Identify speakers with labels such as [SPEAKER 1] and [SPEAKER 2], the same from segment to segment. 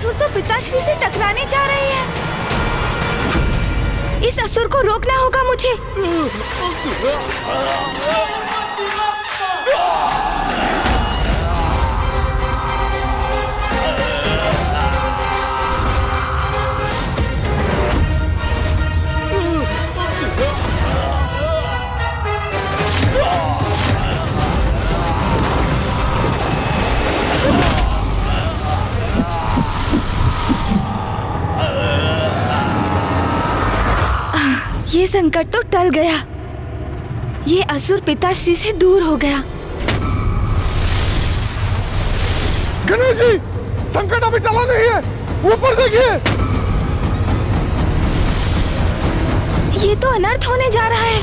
[SPEAKER 1] असुर तो पिताश्री से टकराने जा रही है। इस असुर को रोकना होगा मुझे। ये संकट तो टल गया। ये असुर पिताश्री से दूर हो गया।
[SPEAKER 2] गणेश जी, संकट अभी टला नहीं है। ऊपर देखिए।
[SPEAKER 1] ये तो अनर्थ होने जा रहा है।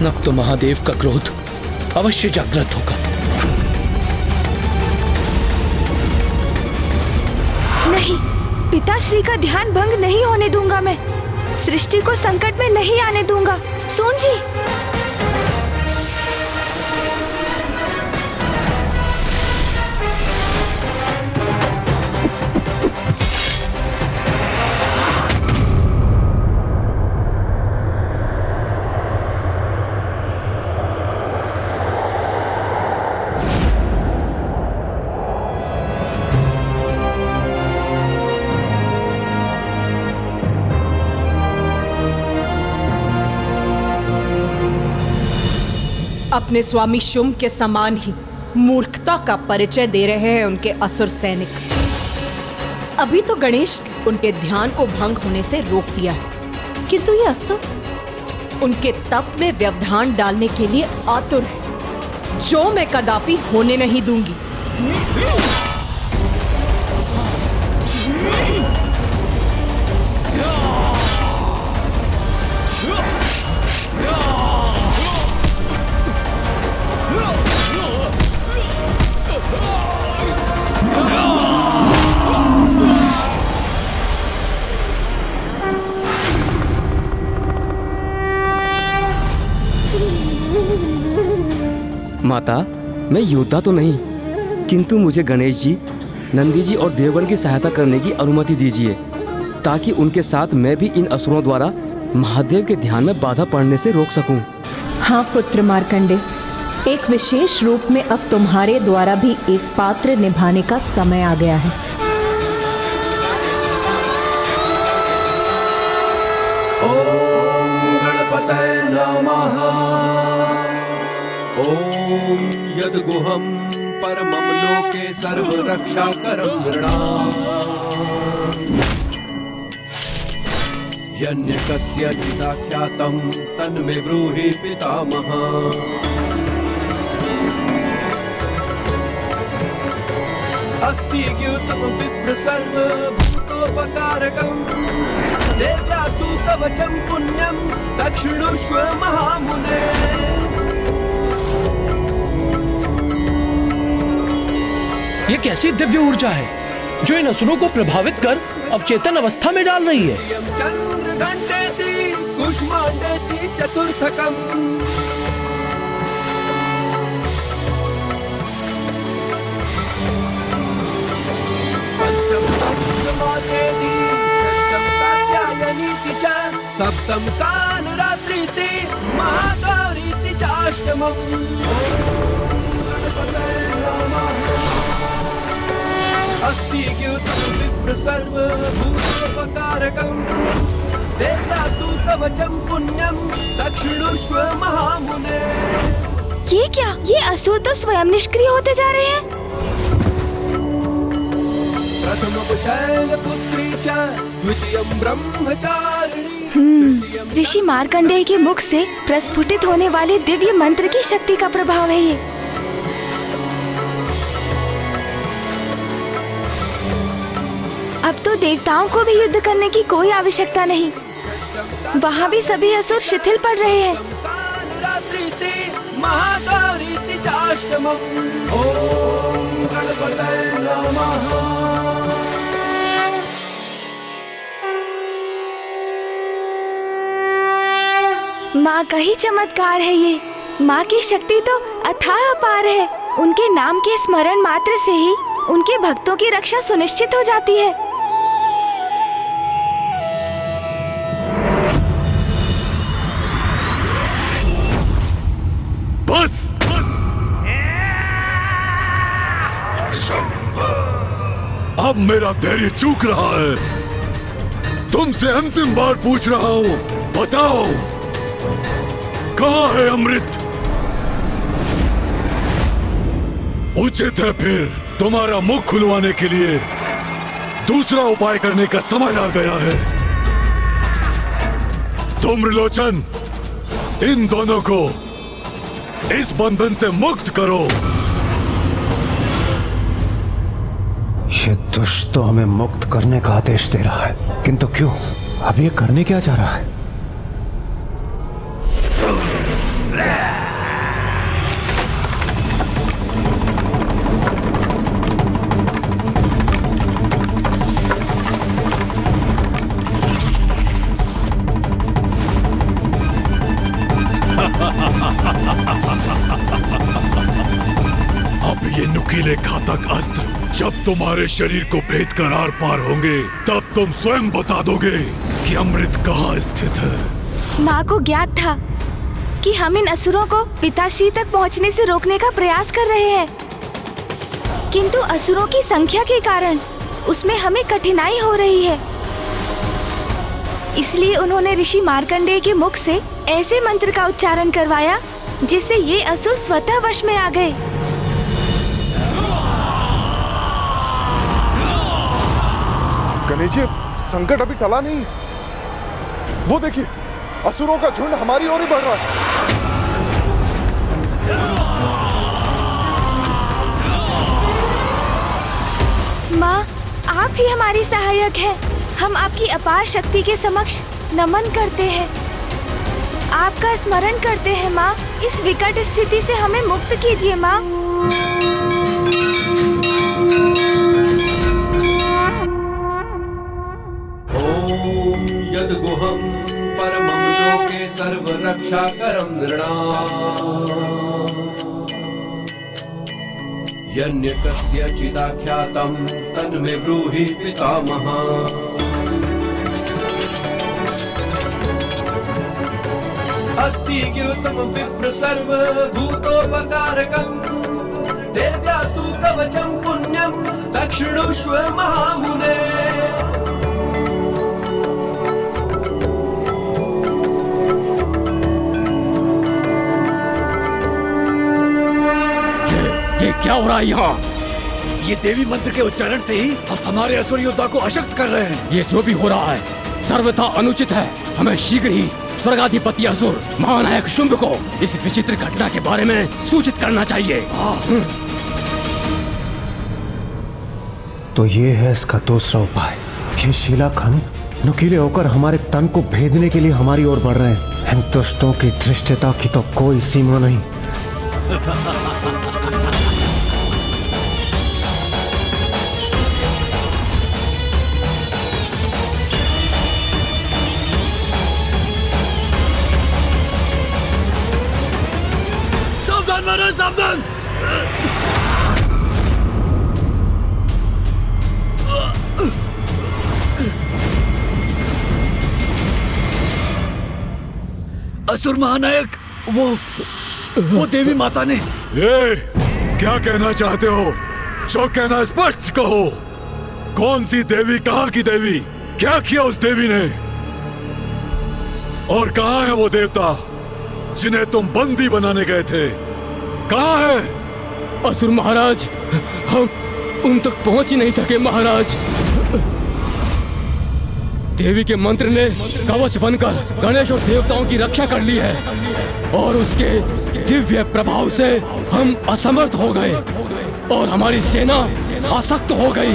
[SPEAKER 3] अब तो महादेव का क्रोध अवश्य जागृत होगा।
[SPEAKER 1] नहीं, पिताश्री का ध्यान भंग नहीं होने दूंगा मैं। सृष्टि को संकट में नहीं आने दूंगा। सोन जी,
[SPEAKER 4] अपने स्वामी शुंभ के समान ही मूर्खता का परिचय दे रहे हैं उनके असुर सैनिक। अभी तो गणेश उनके ध्यान को भंग होने से रोक दिया है, किंतु ये असुर उनके तप में व्यवधान डालने के लिए आतुर है, जो मैं कदापि होने नहीं दूंगी।
[SPEAKER 5] माता, मैं योद्धा तो नहीं, किंतु मुझे गणेश जी, नंदी जी और देवगण की सहायता करने की अनुमति दीजिए, ताकि उनके साथ मैं भी इन असुरों द्वारा महादेव के ध्यान में बाधा पड़ने से रोक सकूं।
[SPEAKER 4] हाँ पुत्र मार्कंडे, एक विशेष रूप में अब तुम्हारे द्वारा भी एक पात्र निभाने का समय आ गया है।
[SPEAKER 6] ओम गणपतये नमः। ओम यद्गुहं परमं लोके सर्वरक्षाकरं नृणाम्। यन्यकस्य चिदाख्यातं तन्मे ब्रूहि पितामहः। अस्ति द्यूतं विप्र सर्वभूतोपकारकम्। देव्यास्तु कवचं पुण्यं दक्षिणुष्व महामुने।
[SPEAKER 3] ये कैसी दिव्य ऊर्जा है जो इन असुरों को प्रभावित कर अवचेतन अवस्था में डाल रही है।
[SPEAKER 6] चंद्रघंटेति कुष्मांडेति चतुर्थकम्। पंचम समाधेति षष्ठम कात्यायनीति च सप्तम कालरात्रिति महागौरीति चाष्टमम्। अस्ति द्यूतं विप्र सर्वभूतोपकारकम्। देवतास्तु कवचं पुण्यं दक्षिणुष्व महामुने।
[SPEAKER 1] ये क्या? ये असुर तो स्वयं निष्क्रिय होते जा रहे हैं।
[SPEAKER 6] प्रथमं शैलपुत्री च द्वितीयं ब्रह्मचारिणी।
[SPEAKER 1] ऋषि मार्कंडेय के मुख से प्रस्फुटित होने वाले दिव्य मंत्र की शक्ति का प्रभाव है ये। अब तो देवताओं को भी युद्ध करने की कोई आवश्यकता नहीं। वहाँ भी सभी असुर शिथिल पड़ रहे हैं।
[SPEAKER 6] ओम गणपतये नमः।
[SPEAKER 1] माँ का ही चमत्कार है ये। माँ की शक्ति तो अथाह अपार है। उनके नाम के स्मरण मात्र से ही उनके भक्तों की रक्षा सुनिश्चित हो जाती है।
[SPEAKER 2] बस अब मेरा धैर्य चूक रहा है। तुमसे अंतिम बार पूछ रहा हूं, बताओ कहां है अमृत? उचित है फिर तुम्हारा मुख खुलवाने के लिए दूसरा उपाय करने का समय आ गया है। तुम त्रिलोचन, इन दोनों को इस बंधन से मुक्त करो।
[SPEAKER 7] ये दुष्ट तो हमें मुक्त करने का आदेश दे रहा है, किंतु क्यों? अब ये करने क्या जा रहा है?
[SPEAKER 2] अब ये नुकीले घातक अस्त्र जब तुम्हारे शरीर को भेद कर आर पार होंगे, तब तुम स्वयं बता दोगे कि अमृत कहाँ स्थित है।
[SPEAKER 1] माँ को ज्ञात था कि हम इन असुरों को पिताश्री तक पहुँचने से रोकने का प्रयास कर रहे हैं, किंतु असुरों की संख्या के कारण उसमें हमें कठिनाई हो रही है। इसलिए उन्होंने ऋषि मार्कंडेय के मुख से ऐसे मंत्र का उच्चारण करवाया जिससे ये असुर स्वतः वश में आ गए।
[SPEAKER 2] गणेश जी, संकट अभी टला नहीं। वो देखिए, असुरों का झुंड हमारी ओर ही बढ़ रहा है।
[SPEAKER 1] माँ, आप ही हमारी सहायक हैं। हम आपकी अपार शक्ति के समक्ष नमन करते हैं, आपका स्मरण करते हैं। माँ, इस विकट स्थिति से हमें मुक्त कीजिए माँ।
[SPEAKER 6] ओम यद्गुहं परमं लोके सर्वरक्षाकरं नृणाम् यन्यकस्यचिदाख्यातं तन्मे ब्रूहि पितामहः। अस्ति ज्ञातं विप्र सर्वभूतोपकारकं देव्यास्तु कवचं पुण्यं दक्षिणुष्व महामुने।
[SPEAKER 5] ये क्या हो रहा है यहाँ? ये देवी मंत्र के उच्चारण से ही हमारे असुर योद्धा को अशक्त कर रहे हैं। ये जो भी हो रहा है सर्वथा अनुचित है। हमें शीघ्र ही स्वर्गाधिपति असुर महानायक शुंभ को इस विचित्र घटना के बारे में सूचित करना चाहिए।
[SPEAKER 7] तो ये है इसका दूसरा उपाय। ये शीलाखंड नुकीले होकर हमारे तन को भेदने के लिए हमारी ओर बढ़ रहे हैं। इन दुष्टों की धृष्टता की तो कोई सीमा नहीं।
[SPEAKER 5] सावधान महाराज, सावधान! असुर महानायक, वो देवी माता ने।
[SPEAKER 2] ये क्या कहना चाहते हो? जो कहना स्पष्ट कहो। कौन सी देवी, कहाँ की देवी? क्या किया उस देवी ने? और कहाँ है वो देवता जिन्हें तुम बंदी बनाने गए थे? कहाँ है?
[SPEAKER 5] असुर महाराज, हम उन तक पहुंच ही नहीं सके महाराज। देवी के मंत्र ने कवच बनकर गणेश और देवताओं की रक्षा कर ली है और उसके दिव्य प्रभाव से हम असमर्थ हो गए और हमारी सेना आसक्त हो गई।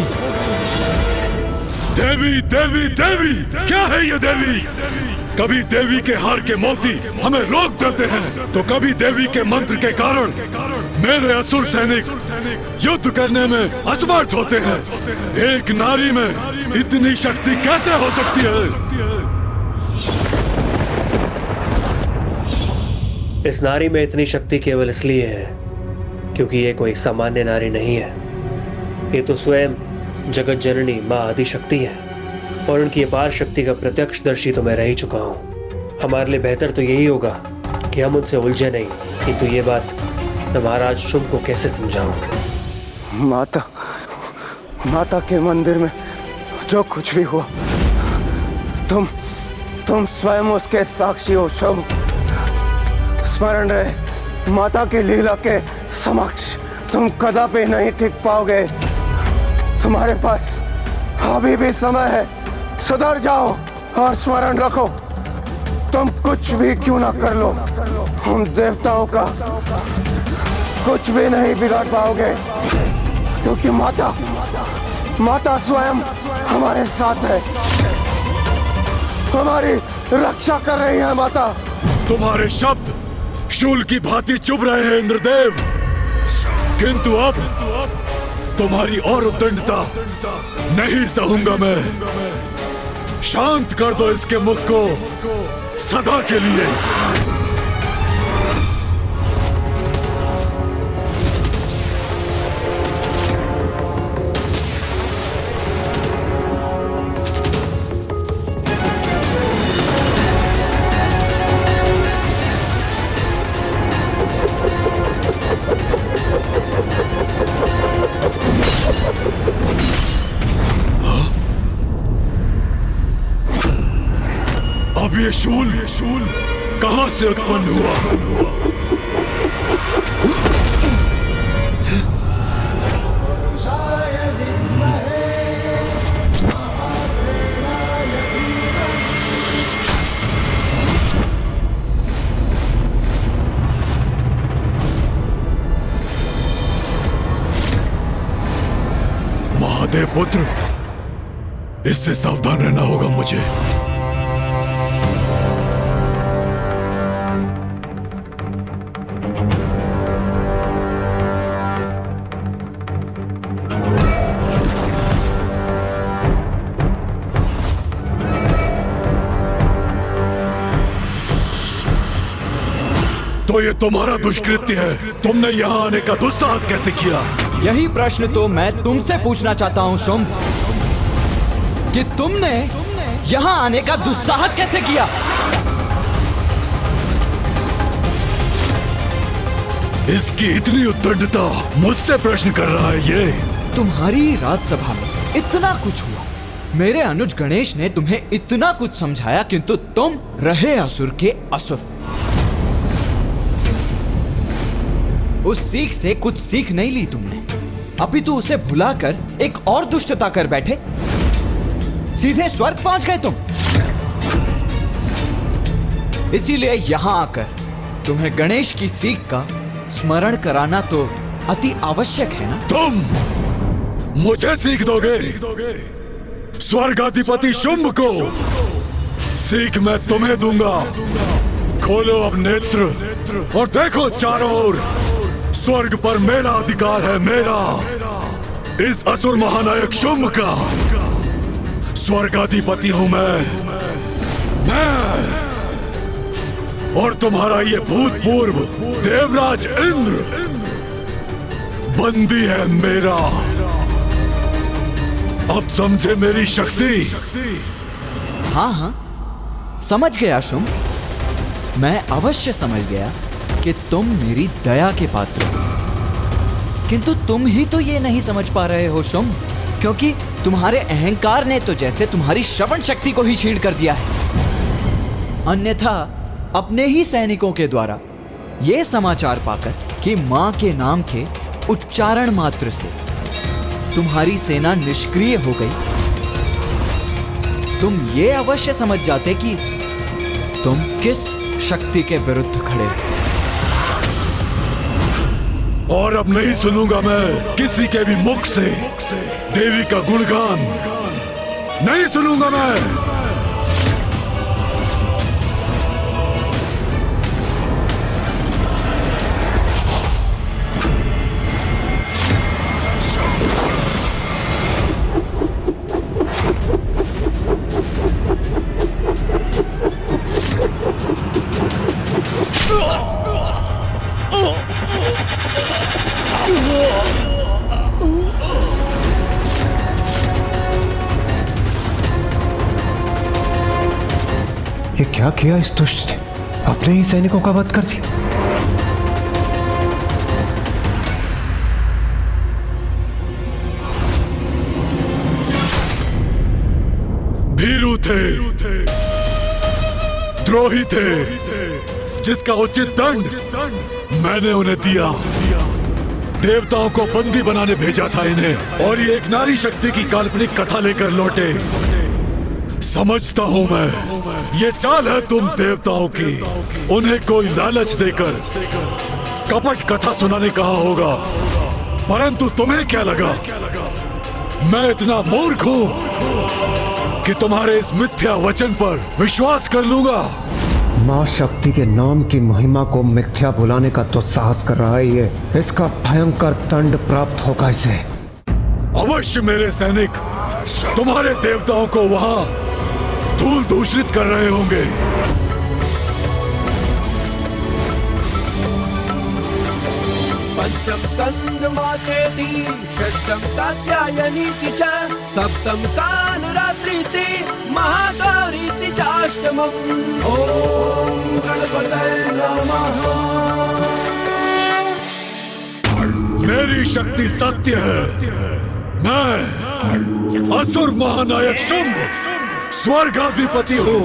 [SPEAKER 2] देवी देवी देवी, क्या है ये देवी? कभी देवी के हार के मोती हमें रोक देते हैं, तो कभी देवी के मंत्र के कारण मेरे असुर सैनिक युद्ध करने में असमर्थ होते हैं। एक नारी में इतनी शक्ति कैसे हो सकती है?
[SPEAKER 8] इस नारी में इतनी शक्ति केवल इसलिए है क्योंकि ये कोई सामान्य नारी नहीं है। ये तो स्वयं जगत जननी माँ आदिशक्ति है और उनकी अपार शक्ति का प्रत्यक्षदर्शी तो मैं रह ही चुका हूँ। हमारे लिए बेहतर तो यही होगा कि हम उनसे उलझे नहीं, किंतु ये बात मैं महाराज शुंभ को कैसे समझाऊं?
[SPEAKER 7] माता के मंदिर में जो कुछ भी हुआ, तुम स्वयं उसके साक्षी हो शुंभ। स्मरण रहे, माता की लीला के समक्ष तुम कदापि नहीं टिक पाओगे। तुम्हारे पास अभी भी समय है, सुधर जाओ और स्मरण रखो, तुम कुछ भी क्यों ना कर लो, हम देवताओं का कुछ भी नहीं बिगाड़ पाओगे, क्योंकि माता स्वयं हमारे साथ है, हमारी रक्षा कर रही है माता।
[SPEAKER 2] तुम्हारे शब्द शूल की भांति चुभ रहे हैं इंद्रदेव, किंतु अब तुम्हारी और उद्दंडता नहीं सहूंगा मैं। शांत कर दो इसके मुख को सदा के लिए। अब ये शूल कहां से उत्पन्न हुआ? महादेव पुत्र, इससे सावधान रहना होगा मुझे। तो ये तुम्हारा दुष्कृत्य है, तुमने यहाँ आने का दुस्साहस कैसे किया?
[SPEAKER 9] यही प्रश्न तो मैं तुमसे पूछना चाहता हूँ शुंभ, कि तुमने यहाँ आने का दुस्साहस कैसे किया?
[SPEAKER 2] इसकी इतनी उद्दंडता, मुझसे प्रश्न कर रहा है ये?
[SPEAKER 9] तुम्हारी राजसभा में इतना कुछ हुआ, मेरे अनुज गणेश ने तुम्हें इतना कुछ समझाया, किंतु तुम रहे असुर के असुर। उस सीख से कुछ सीख नहीं ली तुमने, अपितु उसे भुलाकर एक और दुष्टता कर बैठे, सीधे स्वर्ग पहुंच गए तुम। इसीलिए यहां आकर तुम्हें गणेश की सीख का स्मरण कराना तो अति आवश्यक है ना?
[SPEAKER 2] तुम मुझे सीख दोगे? स्वर्गाधिपति शुंभ को सीख मैं तुम्हें दूंगा। खोलो अब नेत्र और देखो चारों ओर, स्वर्ग पर मेरा अधिकार है, मेरा, इस असुर महानायक शुंभ का स्वर्गाधिपति हूं मैं। और तुम्हारा ये भूतपूर्व देवराज इंद्र बंदी है मेरा। अब समझे मेरी शक्ति?
[SPEAKER 9] हाँ, समझ गया शुंभ, मैं अवश्य समझ गया कि तुम मेरी दया के पात्र हो, किंतु तुम ही तो ये नहीं समझ पा रहे हो शुंभ, क्योंकि तुम्हारे अहंकार ने तो जैसे तुम्हारी श्रवण शक्ति को ही छीन कर दिया है। अन्यथा अपने ही सैनिकों के द्वारा ये समाचार पाकर कि मां के नाम के उच्चारण मात्र से तुम्हारी सेना निष्क्रिय हो गई, तुम ये अवश्य समझ जाते कि तुम किस शक्ति के विरुद्ध खड़े हो।
[SPEAKER 2] और अब नहीं सुनूंगा मैं किसी के भी मुख से देवी का गुणगान, नहीं सुनूंगा मैं।
[SPEAKER 7] ये क्या किया इस दुष्ट ने? अपने ही सैनिकों का वध कर दिया।
[SPEAKER 2] भीरू थे, द्रोही थे, जिसका उचित दंड मैंने उन्हें दिया। देवताओं को बंदी बनाने भेजा था इन्हें, और ये एक नारी शक्ति की काल्पनिक कथा लेकर लौटे। समझता हूं मैं, ये चाल है तुम देवताओं की। उन्हें कोई लालच देकर कपट कथा सुनाने कहा होगा, परंतु तुम्हें क्या लगा मैं इतना मूर्ख हूं कि तुम्हारे इस मिथ्या वचन पर विश्वास कर लूंगा?
[SPEAKER 7] माँ शक्ति के नाम की महिमा को मिथ्या बुलाने का तो साहस कर रहा है ये। इसका भयंकर दंड प्राप्त होगा इसे।
[SPEAKER 2] अवश्य मेरे सैनिक तुम्हारे देवताओं को वहां धूल दूषित कर रहे होंगे।
[SPEAKER 6] पंचम स्कंद मातेति षष्ठम कात्यायनीति च सप्तम कालरात्रिति महागौरीति चाष्टमम्। ओम गणपतये नमः।
[SPEAKER 2] मेरी शक्ति सत्य है। मैं असुर महानायक शुंभ स्वर्गाधिपति हूँ।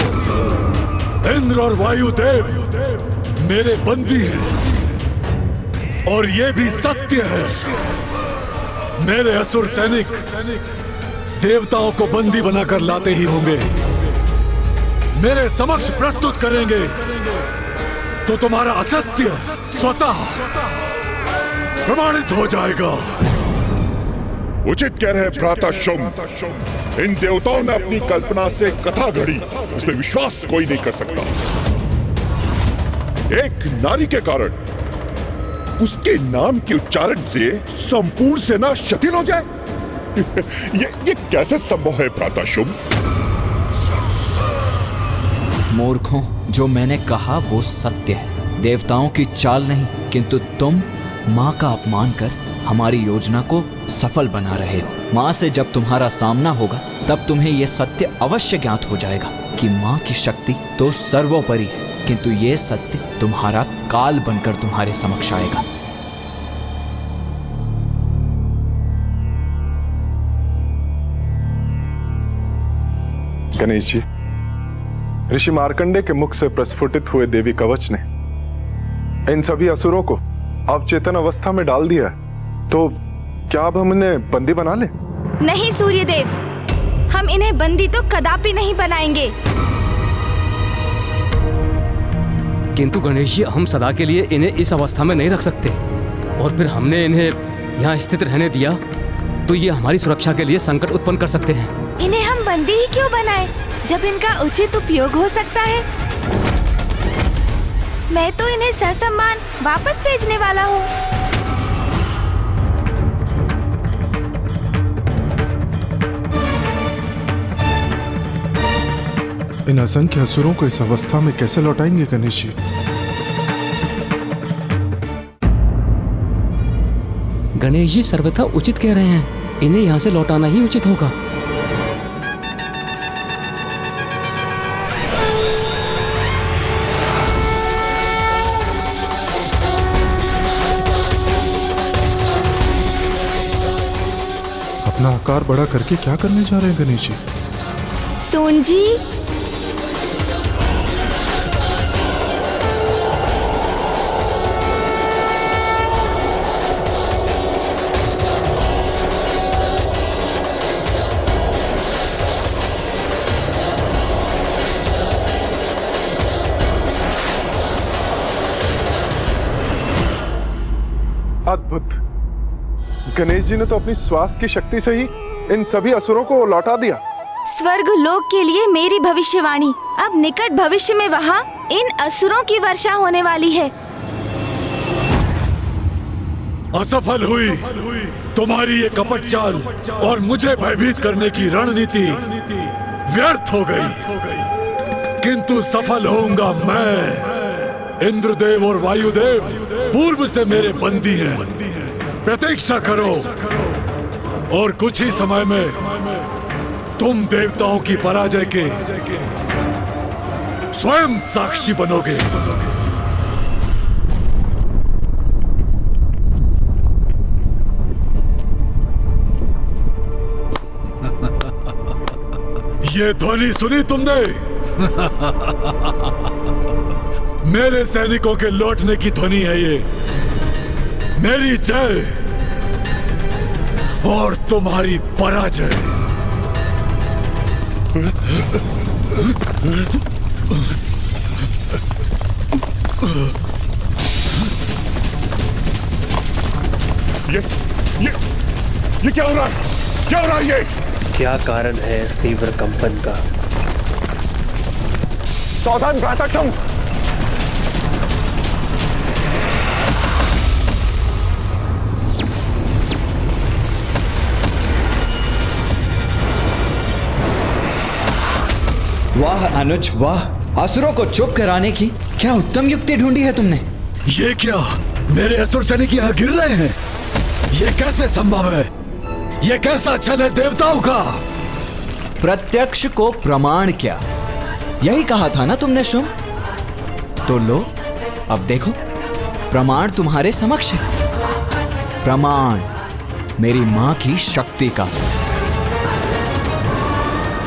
[SPEAKER 2] इंद्र और वायुदेव मेरे बंदी हैं, और ये भी सत्य है। मेरे असुर सैनिक देवताओं को बंदी बनाकर लाते ही होंगे, मेरे समक्ष प्रस्तुत करेंगे, तो तुम्हारा असत्य स्वतः प्रमाणित हो जाएगा।
[SPEAKER 10] उचित कह रहे भ्राता शुंभ। इन देवताओं ने अपनी कल्पना से कथा गढ़ी, उसमें विश्वास कोई नहीं कर सकता। एक नारी के कारण उसके नाम के उच्चारण से संपूर्ण सेना शिथिल हो जाए। ये कैसे संभव है भ्राता शुंभ?
[SPEAKER 9] मूर्खों, जो मैंने कहा वो सत्य है। देवताओं की चाल नहीं, किंतु तुम माँ का अपमान कर हमारी योजना को सफल बना रहे हो। माँ से जब तुम्हारा सामना होगा तब तुम्हें यह सत्य अवश्य ज्ञात हो जाएगा कि माँ की शक्ति तो सर्वोपरि है, किंतु ये सत्य तुम्हारा काल बनकर तुम्हारे समक्ष आएगा।
[SPEAKER 10] गणेश जी, ऋषि मार्कंडे के मुख से प्रस्फुटित हुए देवी कवच ने इन सभी असुरों को अवचेतन अवस्था में डाल दिया है, तो क्या अब हम इन्हें बंदी बना लें?
[SPEAKER 1] नहीं सूर्यदेव, हम इन्हें बंदी तो कदापि नहीं बनाएंगे।
[SPEAKER 5] किंतु गणेश जी, हम सदा के लिए इन्हें इस अवस्था में नहीं रख सकते, और फिर हमने इन्हें यहाँ स्थित रहने दिया तो ये हमारी सुरक्षा के लिए संकट उत्पन्न कर सकते हैं।
[SPEAKER 1] इन्हें हम बंदी ही क्यों बनाएं, जब इनका उचित उपयोग हो सकता है। मैं तो इन्हें ससम्मान वापस भेजने वाला हूँ।
[SPEAKER 10] इन असंख्य असुरों को इस अवस्था में कैसे लौटाएंगे गणेश जी?
[SPEAKER 5] गणेश जी सर्वथा उचित कह रहे हैं, इन्हें यहाँ से लौटाना ही उचित होगा।
[SPEAKER 10] अपना आकार बड़ा करके क्या करने जा रहे हैं गणेश जी?
[SPEAKER 1] सोन जी,
[SPEAKER 10] अद्भुत। गणेश जी ने तो अपनी श्वास की शक्ति से ही इन सभी असुरों को लौटा दिया।
[SPEAKER 1] स्वर्ग लोक के लिए मेरी भविष्यवाणी अब निकट भविष्य में वहाँ इन असुरों की वर्षा होने वाली है।
[SPEAKER 2] असफल हुई तुम्हारी ये कपट चाल, और मुझे भयभीत करने की रणनीति व्यर्थ हो गई। किंतु सफल होऊंगा मैं। इंद्रदेव और वायुदेव पूर्व से मेरे बंदी हैं। प्रतीक्षा करो, और कुछ ही समय में तुम देवताओं की पराजय के स्वयं साक्षी बनोगे। ये ध्वनि सुनी तुमने? मेरे सैनिकों के लौटने की ध्वनि है ये। मेरी जय और तुम्हारी पराजय।
[SPEAKER 10] ये क्या हो रहा है? क्या हो रहा है ये?
[SPEAKER 8] क्या कारण है इस तीव्र कंपन का?
[SPEAKER 10] सावधान घातक शंख!
[SPEAKER 9] वाह अनुज वाह, असुरों को चुप कराने की क्या उत्तम युक्ति ढूंढी है तुमने।
[SPEAKER 2] ये क्या, मेरे असुर सैनिक यहाँ गिर रहे हैं? ये कैसे संभव है? ये कैसा छल है देवताओं का?
[SPEAKER 9] प्रत्यक्ष को प्रमाण क्या, यही कहा था ना तुमने शुंभ? तो लो अब देखो, प्रमाण तुम्हारे समक्ष है। प्रमाण मेरी मां की शक्ति का।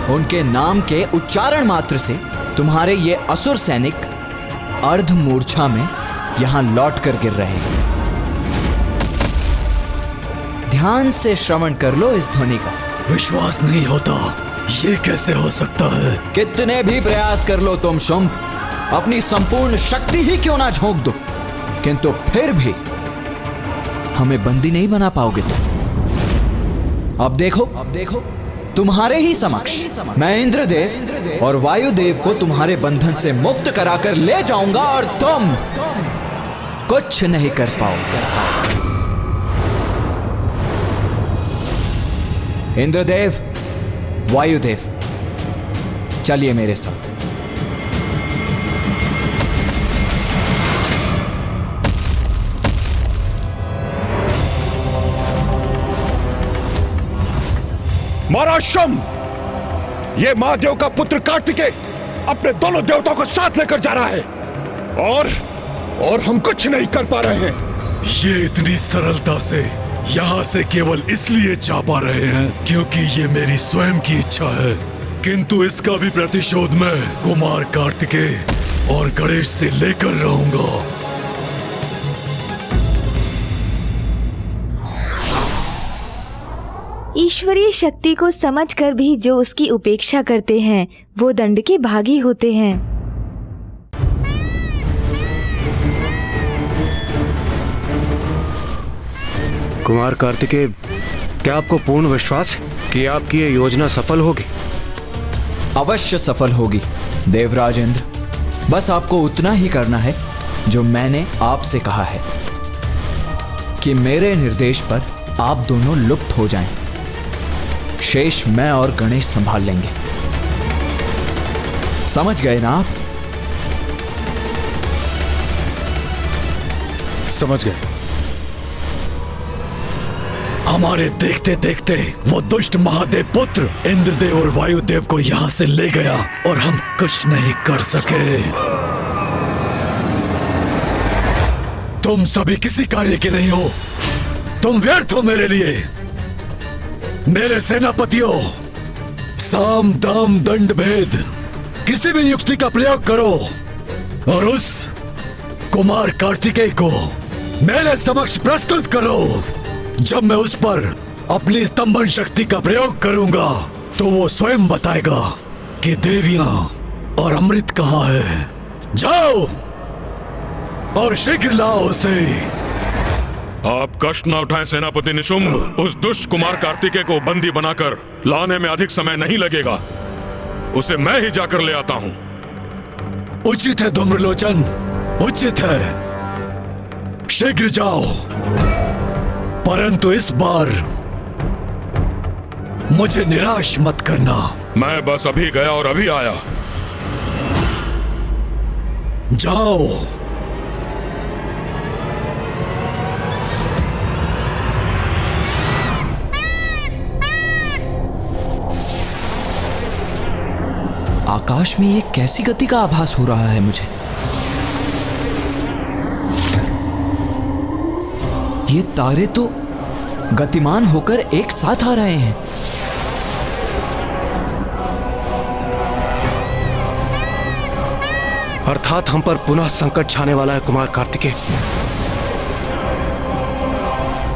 [SPEAKER 9] उनके नाम के उच्चारण मात्र से तुम्हारे ये असुर सैनिक अर्ध मूर्छा में यहां लौट कर गिर रहे हैं। ध्यान से श्रवण कर लो इस ध्वनि का।
[SPEAKER 2] विश्वास नहीं होता, ये कैसे हो सकता है?
[SPEAKER 9] कितने भी प्रयास कर लो तुम शुंभ, अपनी संपूर्ण शक्ति ही क्यों ना झोंक दो, किंतु फिर भी हमें बंदी नहीं बना पाओगे तुम। अब देखो तुम्हारे ही समक्ष मैं इंद्रदेव और वायुदेव को तुम्हारे बंधन से मुक्त कराकर ले जाऊंगा और तुम कुछ नहीं कर पाओगे। इंद्रदेव, वायुदेव, चलिए मेरे साथ।
[SPEAKER 10] महाराज शंभ, ये महादेव का पुत्र कार्तिकेय अपने दोनों देवताओं को साथ लेकर जा रहा है और हम कुछ नहीं कर पा रहे हैं।
[SPEAKER 2] ये इतनी सरलता से यहाँ से केवल इसलिए जा पा रहे हैं क्योंकि ये मेरी स्वयं की इच्छा है, किंतु इसका भी प्रतिशोध मैं कुमार कार्तिकेय और गणेश से लेकर रहूंगा।
[SPEAKER 1] ईश्वरीय शक्ति को समझकर भी जो उसकी उपेक्षा करते हैं वो दंड के भागी होते हैं।
[SPEAKER 7] कुमार कार्तिकेय, क्या आपको पूर्ण विश्वास है कि आपकी ये योजना सफल होगी?
[SPEAKER 9] अवश्य सफल होगी देवराज इंद्र। बस आपको उतना ही करना है जो मैंने आपसे कहा है कि मेरे निर्देश पर आप दोनों लुप्त हो जाएं। शेष मैं और गणेश संभाल लेंगे। समझ गए ना आप?
[SPEAKER 2] समझ गए। हमारे देखते देखते वो दुष्ट महादेव पुत्र इंद्रदेव और वायुदेव को यहाँ से ले गया और हम कुछ नहीं कर सके। तुम सभी किसी कार्य के नहीं हो, तुम व्यर्थ हो मेरे लिए। मेरे सेनापतियों, साम दाम दंड भेद किसी भी युक्ति का प्रयोग करो और उस कुमार कार्तिकेय को मेरे समक्ष प्रस्तुत करो। जब मैं उस पर अपनी स्तंभन शक्ति का प्रयोग करूंगा तो वो स्वयं बताएगा कि देवियां और अमृत कहाँ है। जाओ और शीघ्र लाओ उसे।
[SPEAKER 11] आप कष्ट न उठाएं सेनापति निशुंभ। उस दुष्ट कुमार कार्तिकेय को बंदी बनाकर लाने में अधिक समय नहीं लगेगा। उसे मैं ही जाकर ले आता हूं।
[SPEAKER 2] उचित है धूम्रलोचन, उचित है। शीघ्र जाओ, परंतु इस बार मुझे निराश मत करना।
[SPEAKER 11] मैं बस अभी गया और अभी आया।
[SPEAKER 2] जाओ।
[SPEAKER 9] आकाश में ये कैसी गति का आभास हो रहा है मुझे? ये तारे तो गतिमान होकर एक साथ आ रहे हैं।
[SPEAKER 7] अर्थात हम पर पुनः संकट छाने वाला है कुमार कार्तिकेय।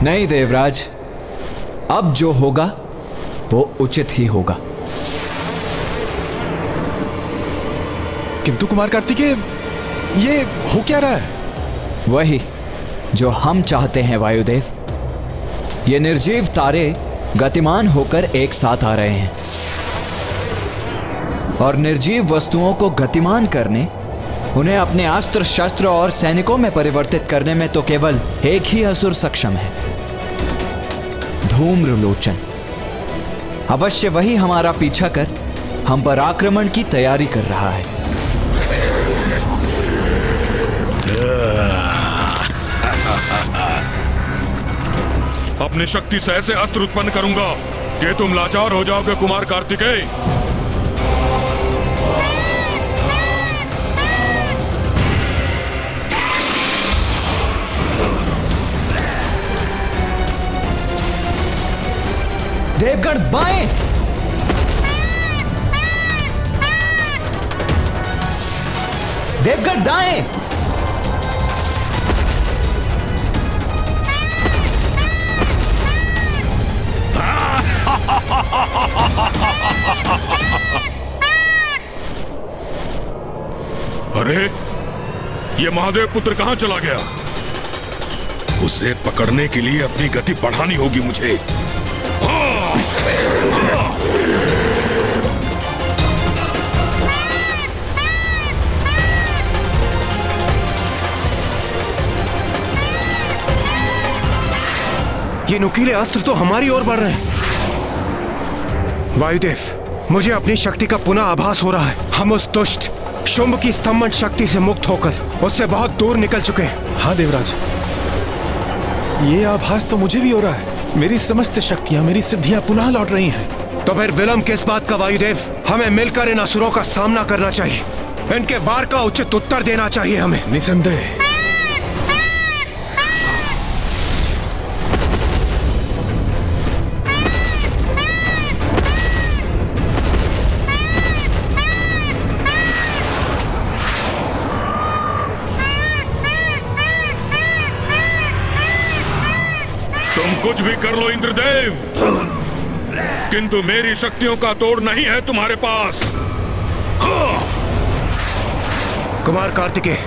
[SPEAKER 9] नहीं देवराज, अब जो होगा वो उचित ही होगा।
[SPEAKER 12] किंतु कुमार कार्तिकेय, ये हो क्या रहा है?
[SPEAKER 9] वही जो हम चाहते हैं वायुदेव। ये निर्जीव तारे गतिमान होकर एक साथ आ रहे हैं और निर्जीव वस्तुओं को गतिमान करने, उन्हें अपने अस्त्र शस्त्र और सैनिकों में परिवर्तित करने में तो केवल एक ही असुर सक्षम है, धूम्रलोचन। अवश्य वही हमारा पीछा कर हम पर आक्रमण की तैयारी कर रहा है।
[SPEAKER 11] अपनी शक्ति से ऐसे अस्त्र उत्पन्न करूंगा कि तुम लाचार हो जाओगे कुमार कार्तिकेय।
[SPEAKER 9] देवगण बाएं! देवगण दाएं!
[SPEAKER 11] अरे, ये महादेव पुत्र कहां चला गया? उसे पकड़ने के लिए अपनी गति बढ़ानी होगी मुझे।
[SPEAKER 7] ये नुकीले अस्त्र तो हमारी ओर बढ़ रहे हैं। वायुदेव, मुझे अपनी शक्ति का पुनः आभास हो रहा है। हम उस दुष्ट शुंभ की स्तंभन शक्ति से मुक्त होकर उससे बहुत दूर निकल चुके हैं।
[SPEAKER 12] हाँ देवराज, ये आभास तो मुझे भी हो रहा है। मेरी समस्त शक्तियां, मेरी सिद्धियां पुनः लौट रही हैं।
[SPEAKER 7] तो फिर विलंब किस बात का वायुदेव? हमें मिलकर इन असुरों का सामना करना चाहिए। इनके वार का उचित उत्तर देना चाहिए हमें।
[SPEAKER 12] निसंदेह।
[SPEAKER 11] कुछ भी कर लो इंद्रदेव, किंतु मेरी शक्तियों का तोड़ नहीं है तुम्हारे पास।
[SPEAKER 7] कुमार कार्तिकेय,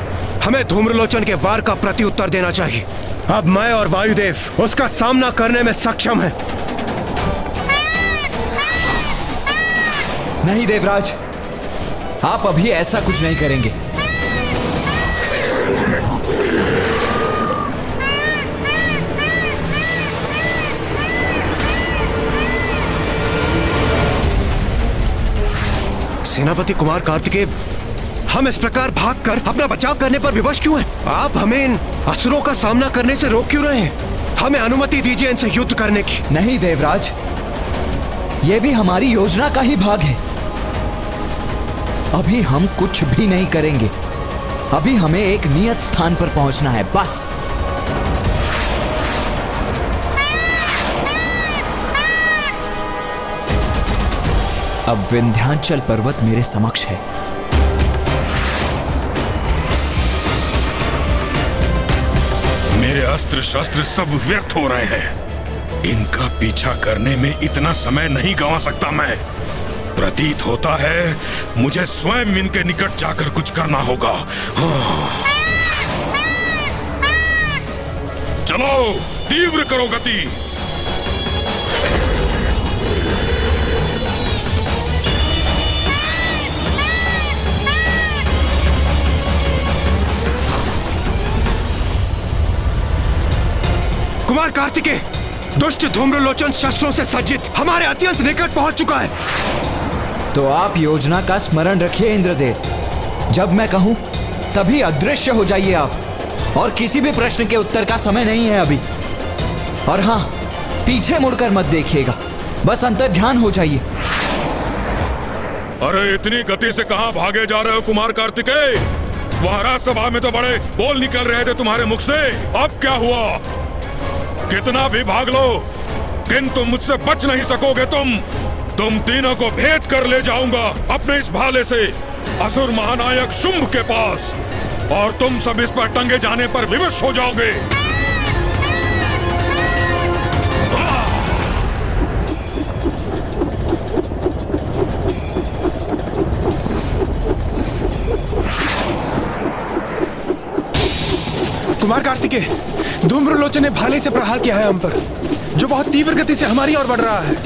[SPEAKER 7] हमें धूम्रलोचन के वार का प्रत्युत्तर देना चाहिए। अब मैं और वायुदेव उसका सामना करने में सक्षम हैं।
[SPEAKER 9] नहीं देवराज, आप अभी ऐसा कुछ नहीं करेंगे।
[SPEAKER 7] सेनापति कुमार कार्तिकेय, हम इस प्रकार भागकर अपना बचाव करने पर विवश क्यों हैं? आप हमें इन असुरों का सामना करने से रोक क्यों रहे हैं? हमें अनुमति दीजिए इनसे युद्ध करने की।
[SPEAKER 9] नहीं देवराज, ये भी हमारी योजना का ही भाग है। अभी हम कुछ भी नहीं करेंगे। अभी हमें एक नियत स्थान पर पहुंचना है, बस। अब विंध्याचल पर्वत मेरे समक्ष है।
[SPEAKER 11] मेरे अस्त्र शस्त्र सब व्यर्थ हो रहे हैं। इनका पीछा करने में इतना समय नहीं गंवा सकता मैं। प्रतीत होता है मुझे स्वयं इनके निकट जाकर कुछ करना होगा। हाँ। चलो, तीव्र करो गति।
[SPEAKER 7] कुमार कार्तिकेय, दुष्ट धूम्रलोचन शस्त्रों से सज्जित हमारे अत्यंत निकट पहुंच चुका है।
[SPEAKER 9] तो आप योजना का स्मरण रखिए इंद्रदेव। जब मैं कहूं तभी अदृश्य हो जाइए आप, और किसी भी प्रश्न के उत्तर का समय नहीं है अभी। और हां, पीछे मुड़कर मत देखिएगा, बस अंतर्ध्यान हो जाइए।
[SPEAKER 11] अरे इतनी गति से कहां भागे जा रहे हो कुमार कार्तिकेय? वहां राजसभा में तो बड़े बोल निकल रहे थे तुम्हारे मुख से, अब क्या हुआ? कितना भी भाग लो किंतु मुझसे बच नहीं सकोगे तुम तीनों को भेद कर ले जाऊंगा अपने इस भाले से असुर महानायक शुंभ के पास, और तुम सब इस पर टंगे जाने पर विवश हो जाओगे।
[SPEAKER 12] कुमार कार्तिकेय, धूम्रलोचन ने भाले से प्रहार किया है हम पर, जो बहुत तीव्र गति से हमारी ओर बढ़ रहा है।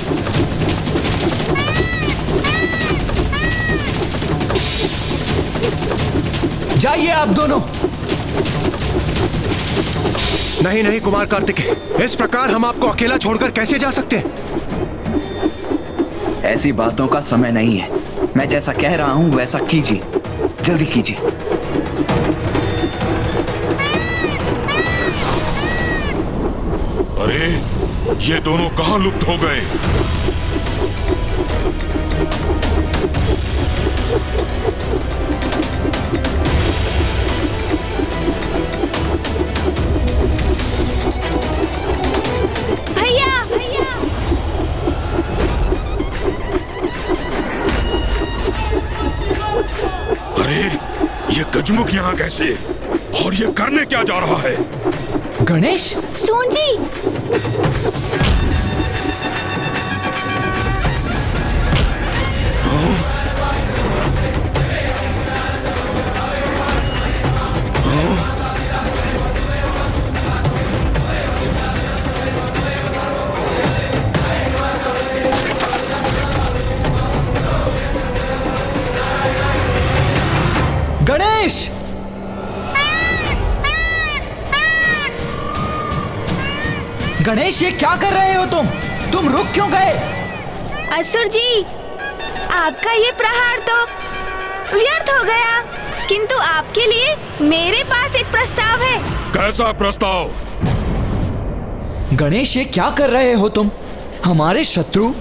[SPEAKER 9] जाइए आप दोनों।
[SPEAKER 7] नहीं नहीं कुमार कार्तिकेय, इस प्रकार हम आपको अकेला छोड़कर कैसे जा सकते हैं?
[SPEAKER 13] ऐसी बातों का समय नहीं है। मैं जैसा कह रहा हूं वैसा कीजिए, जल्दी कीजिए।
[SPEAKER 11] अरे ये दोनों कहां लुप्त हो गए?
[SPEAKER 1] भैया
[SPEAKER 11] अरे ये गजमुख यहाँ कैसे, और ये करने क्या जा रहा है?
[SPEAKER 9] गणेश,
[SPEAKER 1] सोन जी,
[SPEAKER 9] गणेश, गणेश ये क्या कर रहे हो तुम रुक क्यों गए?
[SPEAKER 1] असुर जी, आपका ये प्रहार तो व्यर्थ हो गया, किंतु आपके लिए मेरे पास एक प्रस्ताव है।
[SPEAKER 11] कैसा प्रस्ताव?
[SPEAKER 9] गणेश ये क्या कर रहे हो तुम? हमारे शत्रु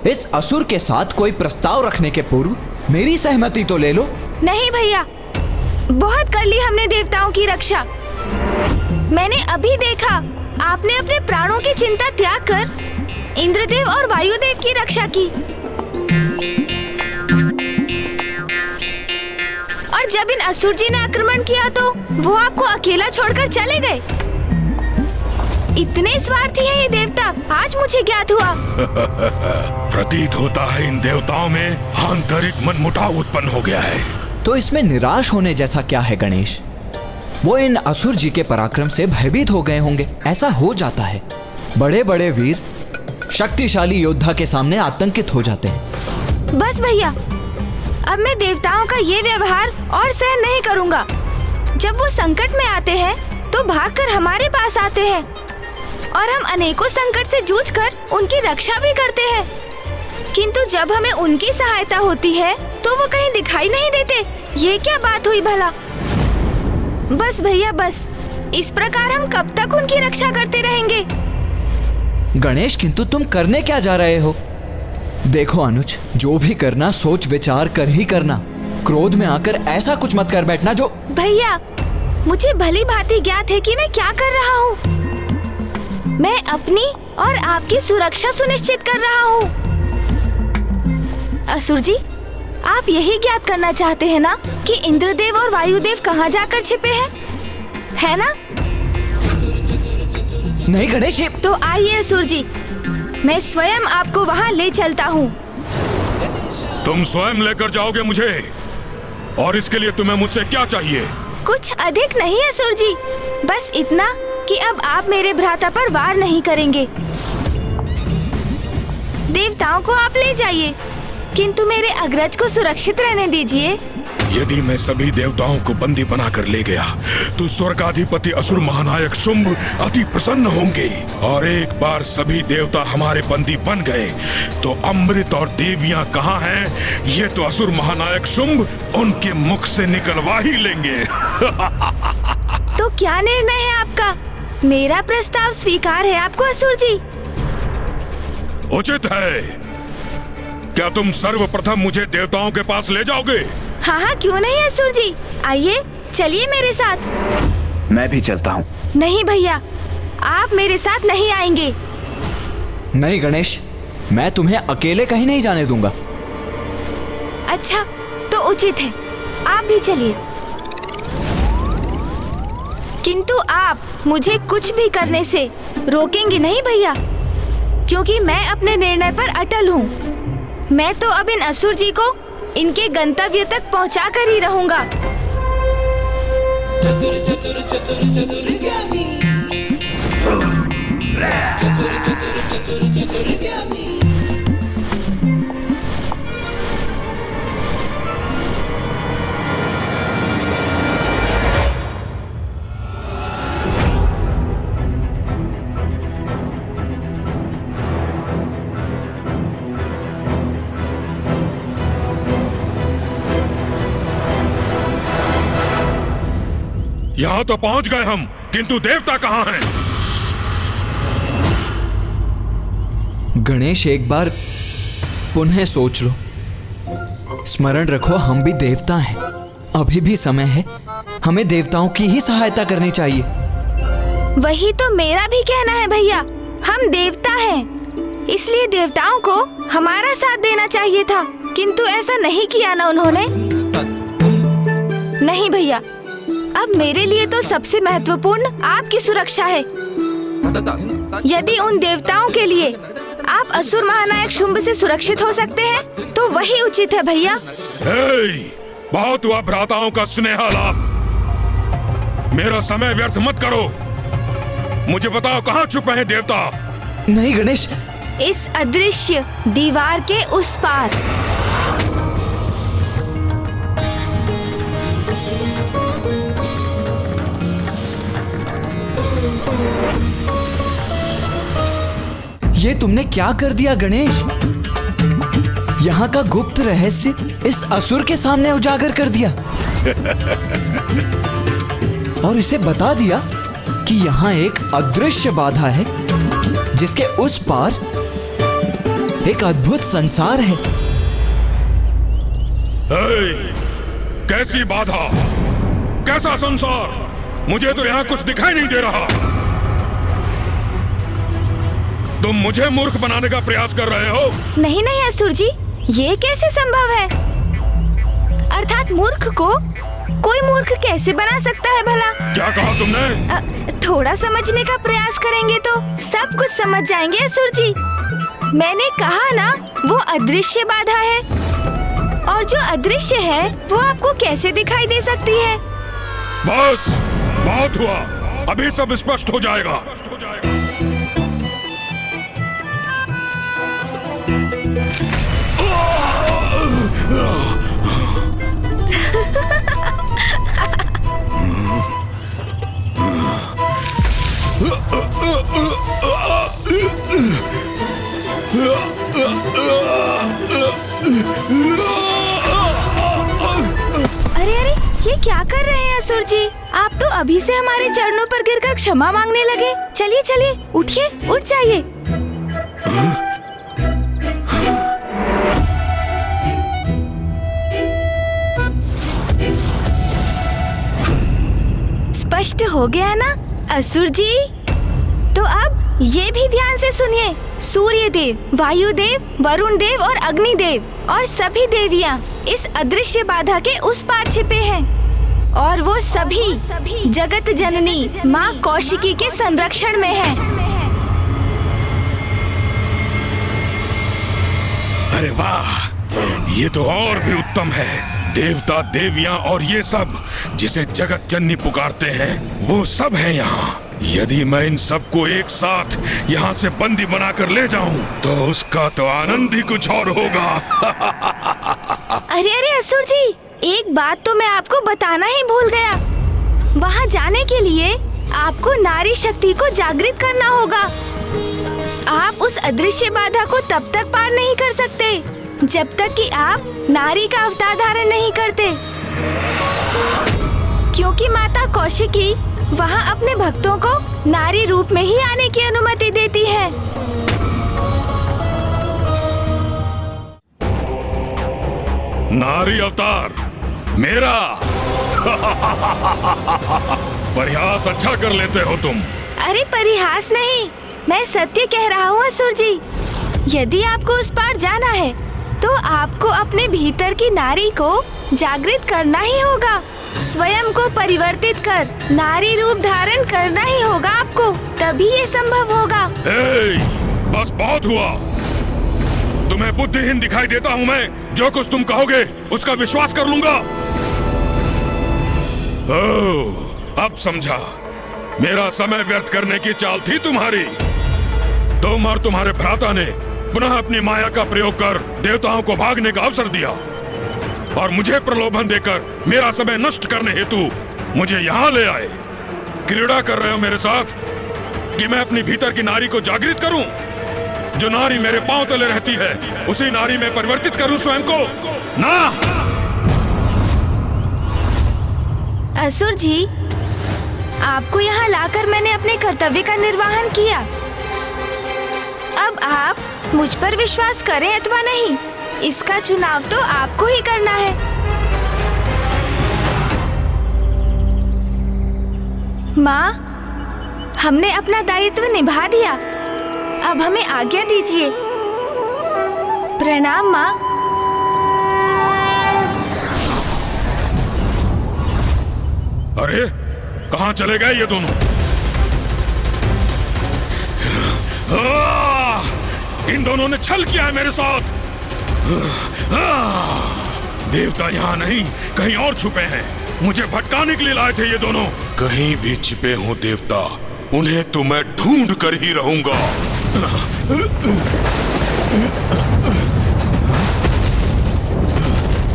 [SPEAKER 9] इस असुर के साथ कोई प्रस्ताव रखने के पूर्व मेरी सहमति तो ले लो।
[SPEAKER 1] नहीं भैया, बहुत कर ली हमने देवताओं की रक्षा। मैंने अभी देखा आपने अपने प्राणों की चिंता त्याग कर इंद्रदेव और वायुदेव की रक्षा की, और जब इन असुर जी ने आक्रमण किया तो वो आपको अकेला छोड़कर चले गए। इतने स्वार्थी हैं ये देवता, आज मुझे ज्ञात हुआ।
[SPEAKER 11] प्रतीत होता है इन देवताओं में आंतरिक मनमुटाव उत्पन्न हो गया है।
[SPEAKER 9] तो इसमें निराश होने जैसा क्या है गणेश? वो इन असुर जी के पराक्रम से भयभीत हो गए होंगे। ऐसा हो जाता है, बड़े बड़े वीर शक्तिशाली योद्धा के सामने आतंकित हो जाते हैं।
[SPEAKER 1] बस भैया, अब मैं देवताओं का ये व्यवहार और सहन नहीं करूंगा। जब वो संकट में आते हैं तो भागकर हमारे पास आते हैं, और हम अनेकों संकट से जूझकर उनकी रक्षा भी करते हैं, किंतु जब हमें उनकी सहायता होती है तो वो कहीं दिखाई नहीं देते। ये क्या बात हुई भला? बस भैया बस, इस प्रकार हम कब तक उनकी रक्षा करते रहेंगे?
[SPEAKER 9] गणेश, किंतु तुम करने क्या जा रहे हो? देखो अनुज, जो भी करना सोच विचार कर ही करना। क्रोध में आकर ऐसा कुछ मत कर बैठना जो।
[SPEAKER 1] भैया, मुझे भली भांति ज्ञात है कि मैं क्या कर रहा हूँ। मैं अपनी और आपकी सुरक्षा सुनिश्चित कर रहा हूँ। असुर जी, आप यही ज्ञात करना चाहते हैं ना कि इंद्रदेव और वायुदेव कहाँ जाकर छिपे हैं, है ना?
[SPEAKER 9] नहीं गणेश,
[SPEAKER 1] तो आइए असुर जी, मैं स्वयं आपको वहाँ ले चलता हूँ।
[SPEAKER 11] तुम स्वयं लेकर जाओगे मुझे? और इसके लिए तुम्हें मुझसे क्या चाहिए?
[SPEAKER 1] कुछ अधिक नहीं असुर जी, बस इतना कि अब आप मेरे भ्राता पर वार नहीं करेंगे। देवताओं को आप ले जाइए, किंतु मेरे अग्रज को सुरक्षित रहने दीजिए।
[SPEAKER 11] यदि मैं सभी देवताओं को बंदी बनाकर ले गया तो स्वर्गाधिपति असुर महानायक शुंभ अति प्रसन्न होंगे, और एक बार सभी देवता हमारे बंदी बन गए तो अमृत और देवियां कहाँ हैं ये तो असुर महानायक शुंभ उनके मुख से निकलवा ही लेंगे।
[SPEAKER 1] तो क्या निर्णय है आपका? मेरा प्रस्ताव स्वीकार है आपको असुर जी?
[SPEAKER 11] उचित है, क्या तुम सर्वप्रथम मुझे देवताओं के पास ले जाओगे?
[SPEAKER 1] हाँ हाँ, क्यों नहीं असुर जी, आइए चलिए मेरे साथ।
[SPEAKER 13] मैं भी चलता हूँ।
[SPEAKER 1] नहीं भैया, आप मेरे साथ नहीं आएंगे।
[SPEAKER 9] नहीं गणेश, मैं तुम्हें अकेले कहीं नहीं जाने दूंगा।
[SPEAKER 1] अच्छा, तो उचित है, आप भी चलिए। किंतु आप मुझे कुछ भी करने से रोकेंगे नहीं भैया, क्योंकि मैं अपने निर्णय पर अटल हूँ। मैं तो अब इन असुर जी को इनके गंतव्य तक पहुँचा कर ही रहूंगा।
[SPEAKER 6] चतुर चतुर चतुर चतुर ज्ञानी, चतुर चतुर चतुर चतुर ज्ञानी।
[SPEAKER 11] यहाँ तो पहुंच गए हम, किंतु देवता कहाँ हैं?
[SPEAKER 9] गणेश, एक बार पुनः सोच लो। स्मरण रखो, हम भी देवता हैं। अभी भी समय है, हमें देवताओं की ही सहायता करनी चाहिए।
[SPEAKER 1] वही तो मेरा भी कहना है भैया, हम देवता हैं, इसलिए देवताओं को हमारा साथ देना चाहिए था, किंतु ऐसा नहीं किया ना उन्होंने। नहीं भैया, अब मेरे लिए तो सबसे महत्वपूर्ण आपकी सुरक्षा है। यदि उन देवताओं के लिए आप असुर महानायक शुंभ से सुरक्षित हो सकते हैं, तो वही उचित है भैया।
[SPEAKER 11] बहुत हुआ भ्राताओं का स्नेह लाभ। मेरा समय व्यर्थ मत करो। मुझे बताओ, कहाँ छुपे हैं देवता?
[SPEAKER 9] नहीं गणेश,
[SPEAKER 1] इस अदृश्य दीवार के उस पार।
[SPEAKER 9] ये तुमने क्या कर दिया गणेश? यहाँ का गुप्त रहस्य इस असुर के सामने उजागर कर दिया और इसे बता दिया कि यहाँ एक अदृश्य बाधा है, जिसके उस पार एक अद्भुत संसार है।
[SPEAKER 11] कैसी बाधा, कैसा संसार? मुझे तो यहाँ कुछ दिखाई नहीं दे रहा। तुम मुझे मूर्ख बनाने का प्रयास कर रहे हो?
[SPEAKER 1] नहीं नहीं असुर जी, ये कैसे संभव है? अर्थात मूर्ख को कोई मूर्ख कैसे बना सकता है भला?
[SPEAKER 11] क्या कहा तुमने?
[SPEAKER 1] थोड़ा समझने का प्रयास करेंगे तो सब कुछ समझ जाएंगे असुर जी। मैंने कहा ना, वो अदृश्य बाधा है, और जो अदृश्य है वो आपको कैसे दिखाई दे सकती है?
[SPEAKER 11] बस बहुत हुआ, अभी सब स्पष्ट हो जाएगा।
[SPEAKER 1] अरे अरे, ये क्या कर रहे हैं असुर जी? आप तो अभी से हमारे चरणों पर गिरकर क्षमा मांगने लगे। चलिए चलिए, उठिए, उठ जाइए। स्पष्ट हो गया ना असुर जी? तो अब ये भी ध्यान से सुनिए। सूर्य देव, वायु देव, वरुण देव और अग्नि देव और सभी देवियां इस अदृश्य बाधा के उस पार छिपे हैं, और वो सभी जगत जननी माँ कौशिकी के संरक्षण में हैं।
[SPEAKER 11] अरे वाह, ये तो और भी उत्तम है। देवता, देवियां और ये सब जिसे जगत जननी पुकारते हैं, वो सब हैं यहाँ। यदि मैं इन सबको एक साथ यहाँ से बंदी बनाकर ले जाऊं, तो उसका तो आनंद ही कुछ और होगा।
[SPEAKER 1] अरे अरे असुर जी, एक बात तो मैं आपको बताना ही भूल गया। वहाँ जाने के लिए आपको नारी शक्ति को जागृत करना होगा। आप उस अदृश्य बाधा को तब तक पार नहीं कर सकते जब तक कि आप नारी का अवतार धारण नहीं करते, क्योंकि माता कौशिकी वहाँ अपने भक्तों को नारी रूप में ही आने की अनुमति देती है।
[SPEAKER 11] नारी अवतार मेरा। परिहास अच्छा कर लेते हो तुम।
[SPEAKER 1] अरे परिहास नहीं, मैं सत्य कह रहा हूँ असुर जी। यदि आपको उस पार जाना है तो आपको अपने भीतर की नारी को जागृत करना ही होगा। स्वयं को परिवर्तित कर नारी रूप धारण करना ही होगा आपको, तभी ये संभव होगा।
[SPEAKER 11] बस बहुत हुआ। तुम्हें बुद्धिहीन दिखाई देता हूँ मैं? जो कुछ तुम कहोगे उसका विश्वास कर लूंगा। ओह, अब समझा। मेरा समय व्यर्थ करने की चाल थी तुम्हारी। तुम और तुम्हारे भ्राता ने पुनः अपनी माया का प्रयोग कर देवताओं को भागने का अवसर दिया और मुझे प्रलोभन देकर मेरा समय नष्ट करने हेतु मुझे यहाँ ले आए। क्रीड़ा कर रहे हो मेरे साथ कि मैं अपनी भीतर की नारी को जागृत करूं? जो नारी मेरे पांव तले रहती है उसी नारी में परिवर्तित करूं स्वयं को? ना।
[SPEAKER 1] असुर जी, आपको यहाँ लाकर मैंने अपने कर्तव्य का निर्वहन किया। अब आप मुझ पर विश्वास करें अथवा नहीं, इसका चुनाव तो आपको ही करना है। माँ, हमने अपना दायित्व निभा दिया, अब हमें आज्ञा दीजिए। प्रणाम माँ।
[SPEAKER 11] अरे कहाँ चले गए ये दोनों? इन दोनों ने छल किया है मेरे साथ। देवता यहाँ नहीं, कहीं और छुपे हैं। मुझे भटकाने के लिए लाए थे ये दोनों। कहीं भी छिपे हो देवता, उन्हें तो मैं ढूंढ कर ही रहूंगा।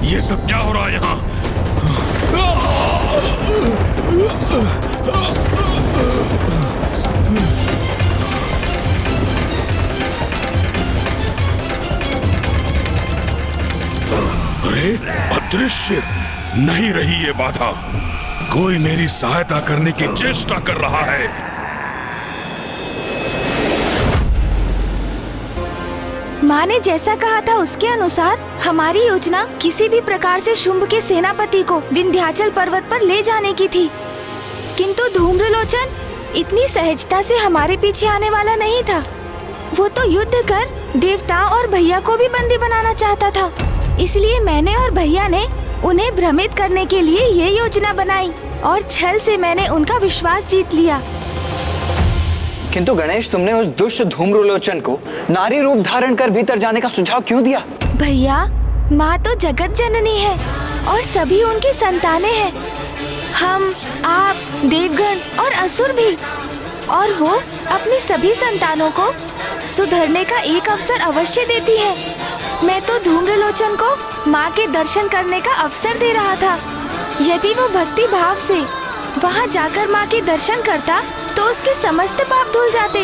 [SPEAKER 11] ये सब क्या हो रहा है यहाँ? अरे अदृश्य नहीं रही ये बाधा, कोई मेरी सहायता करने की चेष्टा कर रहा है।
[SPEAKER 1] माँ ने जैसा कहा था उसके अनुसार हमारी योजना किसी भी प्रकार से शुंभ के सेनापति को विंध्याचल पर्वत पर ले जाने की थी, किंतु धूम्रलोचन इतनी सहजता से हमारे पीछे आने वाला नहीं था। वो तो युद्ध कर देवताओं और भैया को भी बंदी बनाना चाहता था। इसलिए मैंने और भैया ने उन्हें भ्रमित करने के लिए ये योजना बनाई और छल से मैंने उनका विश्वास जीत लिया।
[SPEAKER 13] किंतु गणेश, तुमने उस दुष्ट धूम्रलोचन को नारी रूप धारण कर भीतर जाने का सुझाव क्यों दिया?
[SPEAKER 1] भैया, माँ तो जगत जननी है और सभी उनकी संतानें हैं। हम, आप, देवगण और असुर भी। और वो अपनी सभी संतानों को सुधरने का एक अवसर अवश्य देती है। मैं तो धूम्रलोचन को माँ के दर्शन करने का अवसर दे रहा था। यदि वो भक्ति भाव से वहाँ जाकर माँ के दर्शन करता तो उसके समस्त पाप धुल जाते,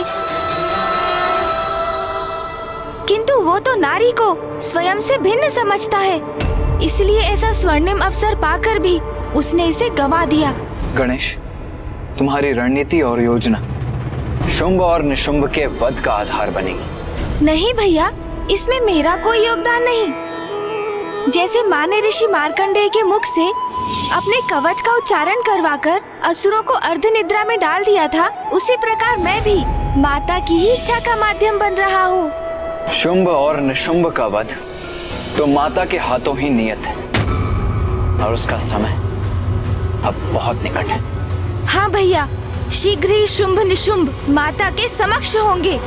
[SPEAKER 1] किंतु वो तो नारी को स्वयं से भिन्न समझता है। इसलिए ऐसा स्वर्णिम अवसर पाकर भी उसने इसे गवा दिया।
[SPEAKER 13] गणेश, तुम्हारी रणनीति और योजना शुंभ और निशुंभ के वध का आधार बनेगी।
[SPEAKER 1] नहीं भैया, इसमें मेरा कोई योगदान नहीं। जैसे माँ ने ऋषि मार्कंडेय के मुख से अपने कवच का उच्चारण करवाकर असुरों को अर्ध निद्रा में डाल दिया था, उसी प्रकार मैं भी माता की ही इच्छा का माध्यम बन रहा हूँ।
[SPEAKER 13] शुंभ और निशुंभ का वध तो माता के हाथों ही नियत है और उसका समय अब बहुत निकट है।
[SPEAKER 1] हाँ भैया, शीघ्र ही शुंभ निशुंभ माता के समक्ष होंगे।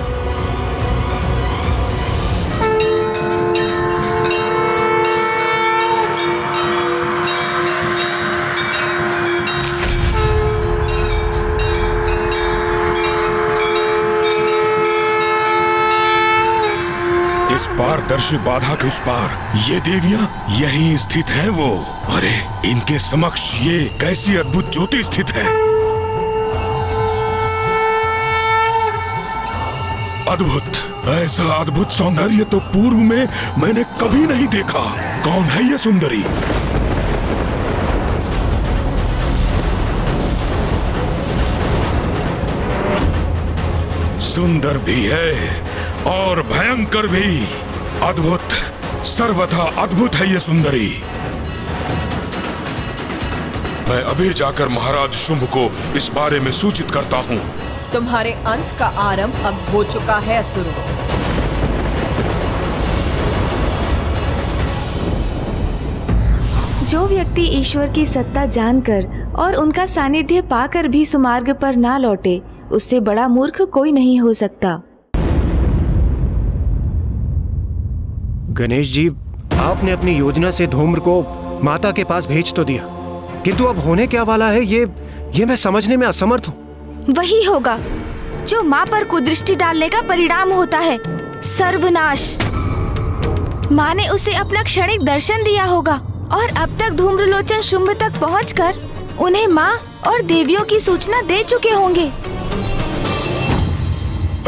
[SPEAKER 11] इस पारदर्शी बाधा के उस पार ये देवियां यहीं स्थित हैं वो। अरे इनके समक्ष ये कैसी अद्भुत ज्योति स्थित है। अद्भुत, ऐसा अद्भुत सौंदर्य तो पूर्व में मैंने कभी नहीं देखा। कौन है ये सुंदरी? सुंदर भी है और भयंकर भी। अद्भुत, सर्वथा अद्भुत है ये सुंदरी। मैं अभी जाकर महाराज शुंभ को इस बारे में सूचित करता हूँ।
[SPEAKER 4] तुम्हारे अंत का आरंभ अब हो चुका है असुरों।
[SPEAKER 1] जो व्यक्ति ईश्वर की सत्ता जानकर और उनका सानिध्य पाकर भी सुमार्ग पर ना लौटे, उससे बड़ा मूर्ख कोई नहीं हो सकता।
[SPEAKER 7] गणेश जी, आपने अपनी योजना से धूम्र को माता के पास भेज तो दिया, किंतु अब होने क्या वाला है ये मैं समझने में असमर्थ हूँ।
[SPEAKER 1] वही होगा जो माँ पर कुदृष्टि डालने का परिणाम होता है, सर्वनाश। माँ ने उसे अपना क्षणिक दर्शन दिया होगा और अब तक धूम्रलोचन शुंभ तक पहुंचकर उन्हें माँ और देवियों की सूचना दे चुके होंगे।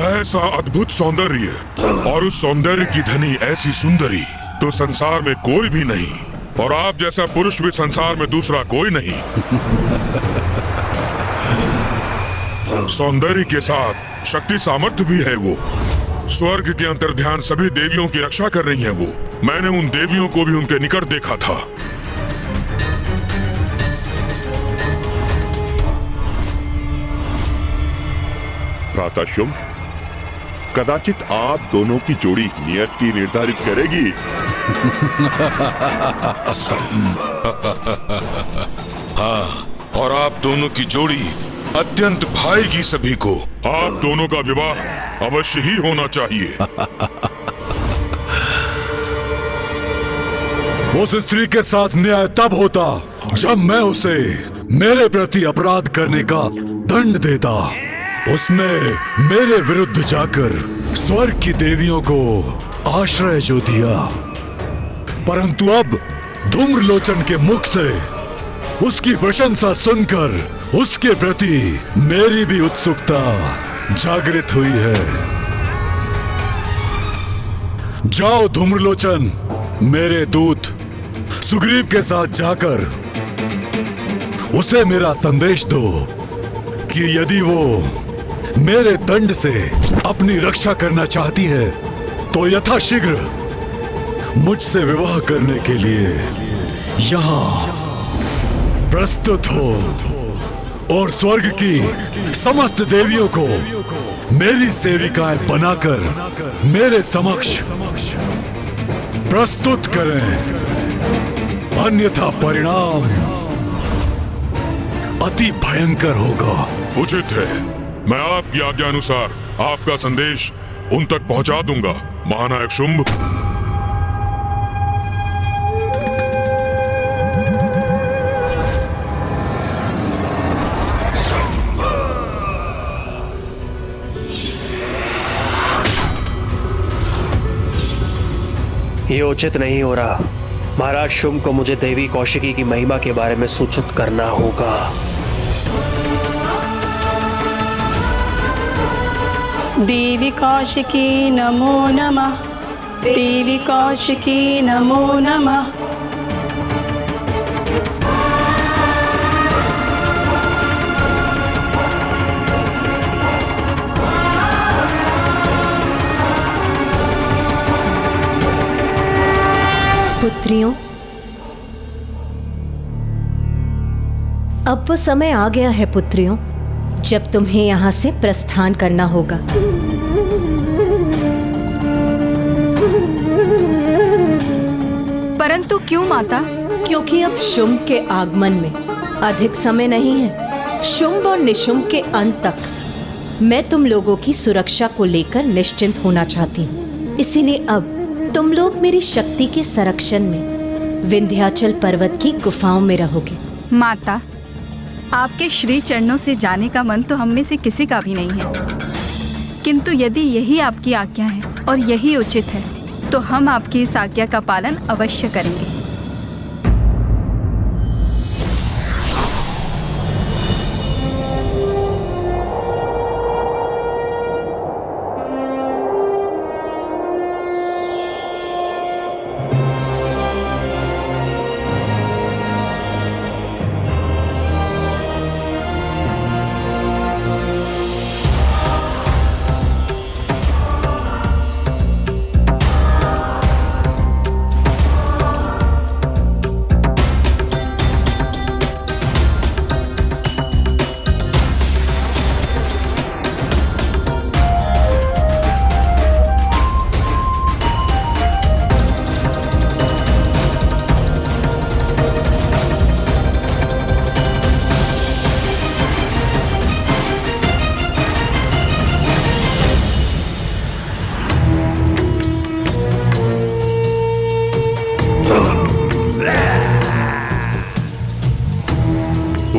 [SPEAKER 11] ऐसा अद्भुत सौंदर्य और उस सौंदर्य की धनी ऐसी सुंदरी तो संसार में कोई भी नहीं, और आप जैसा पुरुष भी संसार में दूसरा कोई नहीं। सौंदर्य के साथ शक्ति सामर्थ्य भी है वो। स्वर्ग के अंतर्ध्यान सभी देवियों की रक्षा कर रही है वो। मैंने उन देवियों को भी उनके निकट देखा था।
[SPEAKER 14] भ्राता शुंभ, कदाचित आप दोनों की जोड़ी नियति निर्धारित करेगी।
[SPEAKER 11] हाँ, और आप दोनों की जोड़ी अत्यंत भाएगी सभी को। आप दोनों का विवाह अवश्य ही होना चाहिए।
[SPEAKER 2] उस स्त्री के साथ न्याय तब होता जब मैं उसे मेरे प्रति अपराध करने का दंड देता। उसने मेरे विरुद्ध जाकर स्वर्ग की देवियों को आश्रय जो दिया, परंतु अब धूम्रलोचन के मुख से उसकी प्रशंसा सुनकर उसके प्रति मेरी भी उत्सुकता जागृत हुई है। जाओ धूम्रलोचन, मेरे दूत सुग्रीव के साथ जाकर उसे मेरा संदेश दो कि यदि वो मेरे दंड से अपनी रक्षा करना चाहती है तो यथाशीघ्र मुझसे विवाह करने के लिए यहाँ प्रस्तुत हो और स्वर्ग की समस्त देवियों को मेरी सेविकाएं बनाकर मेरे समक्ष प्रस्तुत करें, अन्यथा परिणाम अति भयंकर होगा।
[SPEAKER 11] उचित है, मैं आपकी आज्ञा अनुसार आपका संदेश उन तक पहुंचा दूंगा, महानायक शुंभ।
[SPEAKER 8] ये उचित नहीं हो रहा। महाराज शुंभ को मुझे देवी कौशिकी की महिमा के बारे में सूचित करना होगा।
[SPEAKER 15] देवी कौशिकी नमो नमः, देवी कौशिकी नमो नमः।
[SPEAKER 4] पुत्रियों, अब वो समय आ गया है पुत्रियों, जब तुम्हें यहाँ से प्रस्थान करना होगा।
[SPEAKER 1] परंतु क्यों माता?
[SPEAKER 4] क्योंकि अब शुंभ के आगमन में अधिक समय नहीं है। शुंभ और निशुंभ के अंत तक मैं तुम लोगों की सुरक्षा को लेकर निश्चिंत होना चाहती हूँ। इसीलिए अब तुम लोग मेरी शक्ति के संरक्षण में विंध्याचल पर्वत की गुफाओं में रहोगे।
[SPEAKER 16] माता, आपके श्री चरणों से जाने का मन तो हम में से किसी का भी नहीं है, किंतु यदि यही आपकी आज्ञा है और यही उचित है तो हम आपकी इस आज्ञा का पालन अवश्य करेंगे।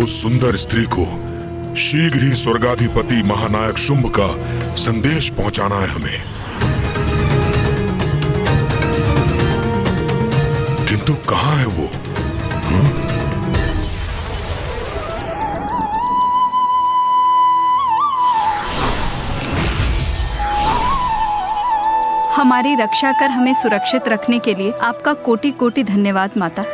[SPEAKER 11] उस सुंदर स्त्री को शीघ्र ही स्वर्गाधिपति महानायक शुंभ का संदेश पहुंचाना है हमें। किंतु कहां है वो?
[SPEAKER 16] हमारी रक्षा कर हमें सुरक्षित रखने के लिए आपका कोटि कोटि धन्यवाद माता।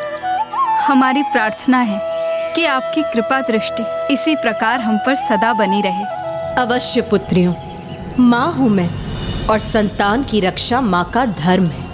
[SPEAKER 16] हमारी प्रार्थना है कि आपकी कृपा दृष्टि इसी प्रकार हम पर सदा बनी रहे।
[SPEAKER 4] अवश्य पुत्रियों, माँ हूँ मैं और संतान की रक्षा माँ का धर्म है।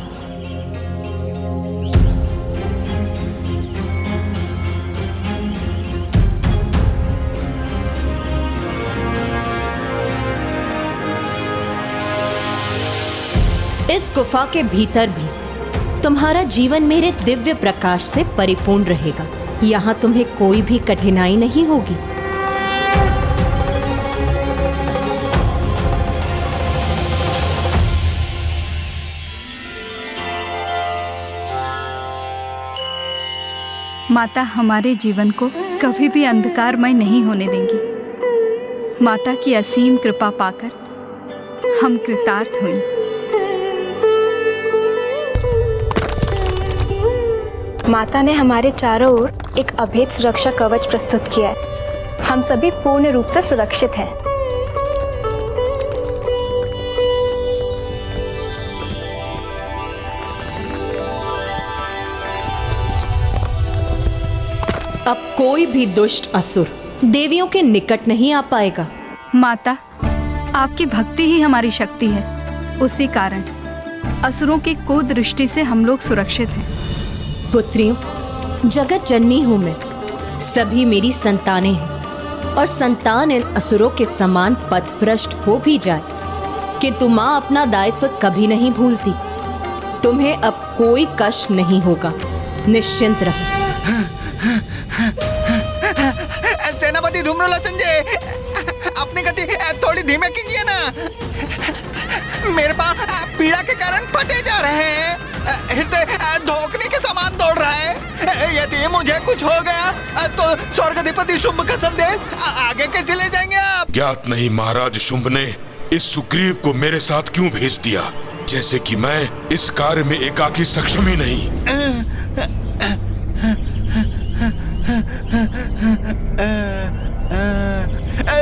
[SPEAKER 4] इस गुफा के भीतर भी तुम्हारा जीवन मेरे दिव्य प्रकाश से परिपूर्ण रहेगा। यहाँ तुम्हें कोई भी कठिनाई नहीं होगी।
[SPEAKER 16] माता हमारे जीवन को कभी भी अंधकारमय नहीं होने देंगी। माता की असीम कृपा पाकर हम कृतार्थ हुई।
[SPEAKER 1] माता ने हमारे चारों ओर एक अभेद सुरक्षा कवच प्रस्तुत किया है। हम सभी पूर्ण रूप से सुरक्षित हैं।
[SPEAKER 4] अब कोई भी दुष्ट असुर देवियों के निकट नहीं आ पाएगा।
[SPEAKER 16] माता, आपकी भक्ति ही हमारी शक्ति है। उसी कारण असुरों की कुदृष्टि से हम लोग सुरक्षित हैं।
[SPEAKER 4] पुत्रियों, जगत जननी हूँ मैं, सभी मेरी संतानें हैं और संतान इन असुरों के समान पथभ्रष्ट हो भी जाए, किंतु माँ अपना दायित्व कभी नहीं भूलती। तुम्हें अब कोई कष्ट नहीं होगा, निश्चिंत रहो।
[SPEAKER 17] सेनापति धूम्रलोचन जी, अपनी गति थोड़ी धीमे कीजिए ना। मेरे पाँव पीड़ा के कारण फटे जा रहे हैं। हृदय धोखने के समान दौड़ रहा है। यदि मुझे कुछ हो गया तो स्वर्गाधिपति शुंभ का संदेश आगे कैसे ले जाएंगे आप?
[SPEAKER 11] ज्ञात नहीं महाराज शुंभ ने इस सुग्रीव को मेरे साथ क्यों भेज दिया, जैसे कि मैं इस कार्य में एकाकी सक्षम ही नहीं।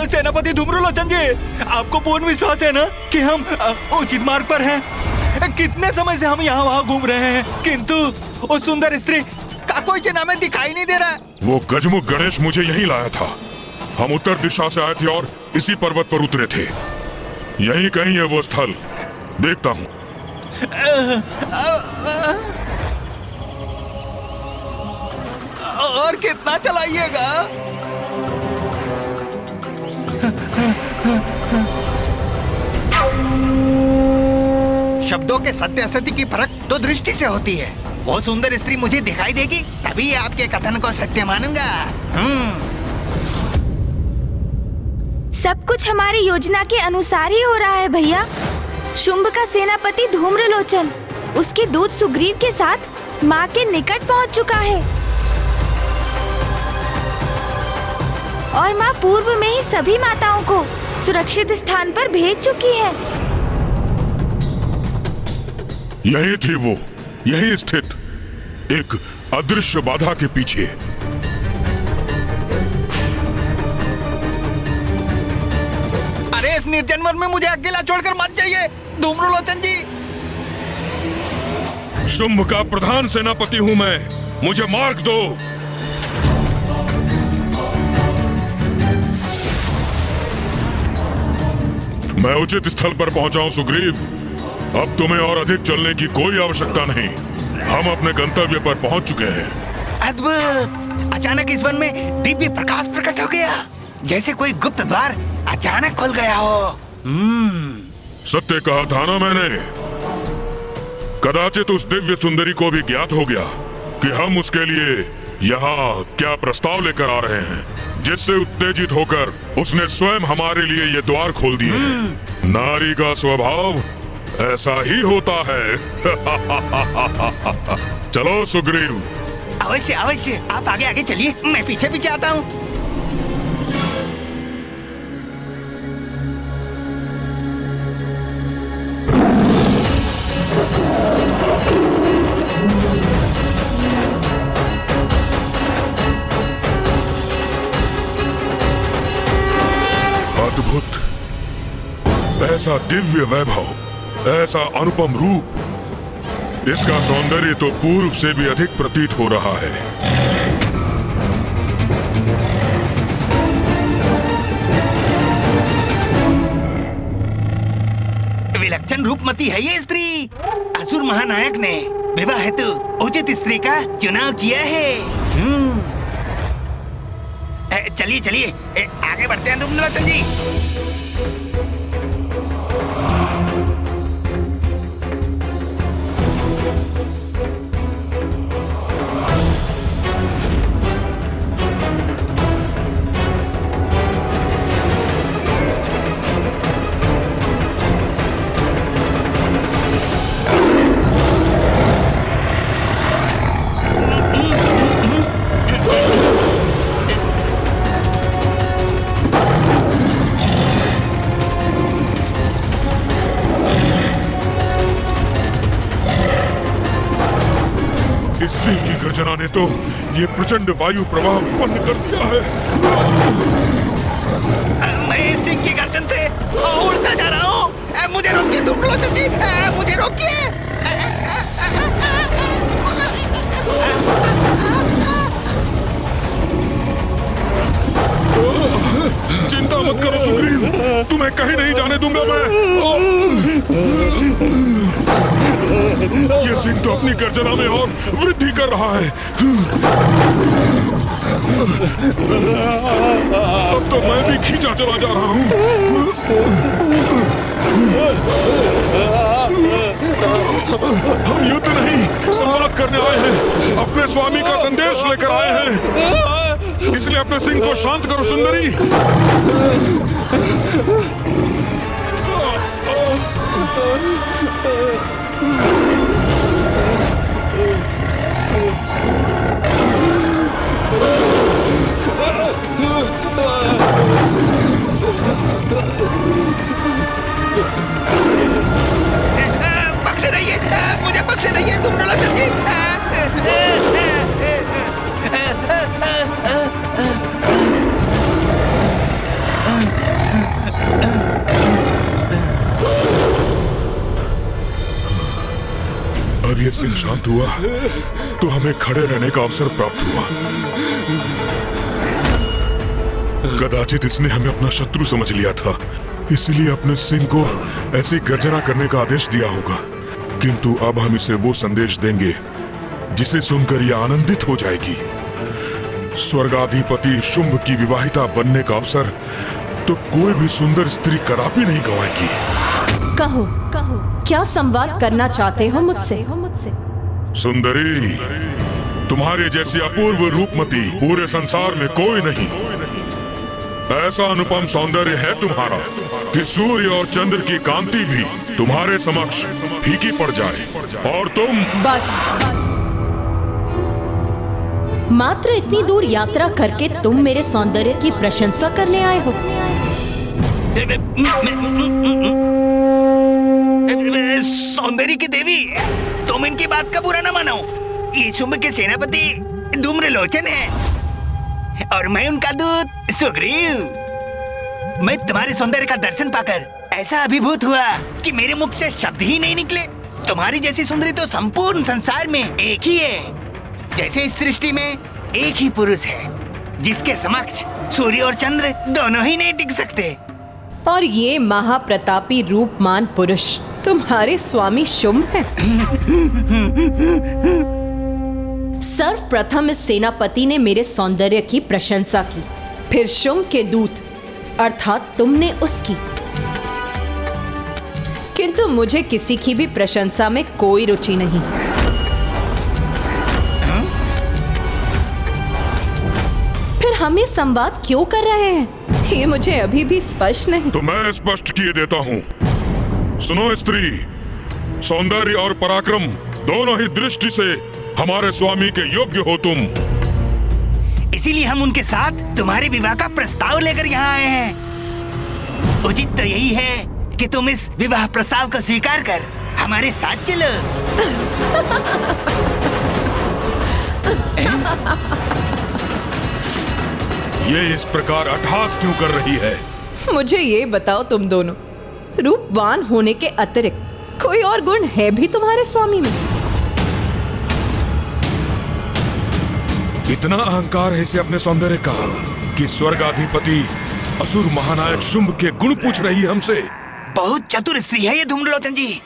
[SPEAKER 17] सेनापति धूम्रलोचन जी, आपको पूर्ण विश्वास है ना कि हम उचित मार्ग पर हैं? कितने समय से हम यहाँ वहाँ घूम रहे हैं, किंतु उस सुंदर स्त्री का कोई चिन्ह हमें दिखाई नहीं दे रहा।
[SPEAKER 11] वो गजमुख गणेश मुझे यहीं लाया था। हम उत्तर दिशा से आए थे और इसी पर्वत पर उतरे थे। यहीं कहीं है वो स्थल, देखता हूँ।
[SPEAKER 17] और कितना चलाइएगा? शब्दों के सत्य असत्य की परख तो दृष्टि से होती है। वो सुंदर स्त्री मुझे दिखाई देगी, तभी आपके कथन को सत्य मानूंगा।
[SPEAKER 1] सब कुछ हमारी योजना के अनुसार ही हो रहा है भैया। शुंभ का सेनापति धूम्रलोचन उसके दूत सुग्रीव के साथ माँ के निकट पहुँच चुका है और माँ पूर्व में ही सभी माताओं को सुरक्षित स्थान पर भेज चुकी है।
[SPEAKER 11] यही थी वो, यही स्थित एक अदृश्य बाधा के पीछे।
[SPEAKER 17] अरे इस निर्जन वन में मुझे अकेला छोड़कर मत जाइए धूम्रलोचन जी।
[SPEAKER 11] शुंभ का प्रधान सेनापति हूं मैं, मुझे मार्ग दो। मैं उचित स्थल पर पहुंचा हूं सुग्रीव। अब तुम्हें और अधिक चलने की कोई आवश्यकता नहीं। हम अपने गंतव्य पर पहुंच चुके हैं।
[SPEAKER 17] अद्भुत! अचानक इस वन में दिव्य प्रकाश प्रकट हो गया, जैसे कोई गुप्त द्वार अचानक खुल गया हो।
[SPEAKER 11] सत्य कहा था ना मैंने। कदाचित उस दिव्य सुंदरी को भी ज्ञात हो गया कि हम उसके लिए यहाँ क्या प्रस्ताव लेकर आ रहे हैं, जिससे उत्तेजित होकर उसने स्वयं हमारे लिए ये द्वार खोल दिए। नारी का स्वभाव ऐसा ही होता है। चलो सुग्रीव।
[SPEAKER 17] अवश्य अवश्य, आप आगे आगे चलिए, मैं पीछे पीछे आता हूँ।
[SPEAKER 11] ऐसा दिव्य वैभव, ऐसा अनुपम रूप, इसका सौंदर्य तो पूर्व से भी अधिक प्रतीत हो रहा है।
[SPEAKER 17] विलक्षण रूपमती है ये स्त्री। असुर महानायक ने विवाह हेतु उचित स्त्री का चुनाव किया है। चलिए चलिए आगे बढ़ते हैं धूम्रलोचन जी।
[SPEAKER 11] सिंह की गर्जना ने तो ये प्रचंड वायु प्रवाह उत्पन्न कर दिया है।
[SPEAKER 17] मैं सिंह की गर्जन से उड़ता जा रहा हूँ। मुझे रोकिए धूम्रलोचन जी, मुझे रोकिए।
[SPEAKER 11] चिंता मत करो सुग्रीव, तुम्हें कहीं नहीं जाने दूंगा मैं। ये सिंह तो अपनी गर्जना में और वृद्धि कर रहा है। अब तो मैं भी खींचा चला जा रहा हूँ। हम युद्ध नहीं संवाद करने आए हैं, अपने स्वामी का संदेश लेकर आए हैं। इसलिए अपने सिंह को शांत करो सुंदरी।
[SPEAKER 17] पकड़े रहिए, मुझे पकड़े रहिए धूम्रलोचन जी।
[SPEAKER 11] अब ये सिंह शांत हुआ तो हमें खड़े रहने का अवसर प्राप्त हुआ। कदाचित इसने हमें अपना शत्रु समझ लिया था, इसलिए अपने सिंह को ऐसी गर्जना करने का आदेश दिया होगा। किंतु अब हम इसे वो संदेश देंगे जिसे सुनकर यह आनंदित हो जाएगी। स्वर्गाधिपति शुंभ की विवाहिता बनने का अवसर तो कोई भी सुंदर स्त्री कदापि नहीं गंवाएगी।
[SPEAKER 4] कहो कहो, क्या संवाद करना चाहते हो मुझसे?
[SPEAKER 11] सुंदरी, तुम्हारे जैसी अपूर्व रूपमती पूरे संसार में कोई नहीं। ऐसा अनुपम सौंदर्य है तुम्हारा कि सूर्य और चंद्र की कांति भी तुम्हारे समक्ष फीकी पड़ जाए और तुम
[SPEAKER 4] बस। मात्र इतनी दूर यात्रा करके तुम मेरे सौंदर्य की प्रशंसा करने आए हो?
[SPEAKER 17] सौंदर्य की देवी, तुम इनकी बात का बुरा न मानो। ये शुंभ के सेनापति धूम्रलोचन है और मैं उनका दूत सुग्रीव। मैं तुम्हारे सौंदर्य का दर्शन पाकर ऐसा अभिभूत हुआ कि मेरे मुख से शब्द ही नहीं निकले। तुम्हारी जैसी सुंदरी तो संपूर्ण संसार में एक ही है। जैसे इस सृष्टि में एक ही पुरुष है जिसके समक्ष सूर्य और चंद्र दोनों ही नहीं टिक सकते।
[SPEAKER 4] और ये महाप्रतापी रूपमान पुरुष तुम्हारे स्वामी शुंभ हैं। सर्वप्रथम इस सेनापति ने मेरे सौंदर्य की प्रशंसा की, फिर शुंभ के दूत अर्थात तुमने उसकी। किंतु मुझे किसी की भी प्रशंसा में कोई रुचि नहीं। फिर हम ये संवाद क्यों कर रहे हैं, ये मुझे अभी भी स्पष्ट नहीं।
[SPEAKER 11] तो मैं स्पष्ट किए देता हूँ। सुनो स्त्री, सौंदर्य और पराक्रम दोनों ही दृष्टि से हमारे स्वामी के योग्य हो तुम।
[SPEAKER 17] इसीलिए हम उनके साथ तुम्हारे विवाह का प्रस्ताव लेकर यहाँ आए हैं। उचित तो यही है कि तुम इस विवाह प्रस्ताव को स्वीकार कर हमारे साथ चलो।
[SPEAKER 11] ये इस प्रकार अट्टहास क्यों कर रही है?
[SPEAKER 4] मुझे ये बताओ तुम दोनों, रूपवान होने के अतिरिक्त कोई और गुण है भी तुम्हारे स्वामी में?
[SPEAKER 11] इतना अहंकार है इसे अपने सौंदर्य का कि स्वर्गाधिपति असुर महानायक शुंभ के गुण पूछ रही है हमसे।
[SPEAKER 17] बहुत चतुर स्त्री है ये धूम्रलोचन जी।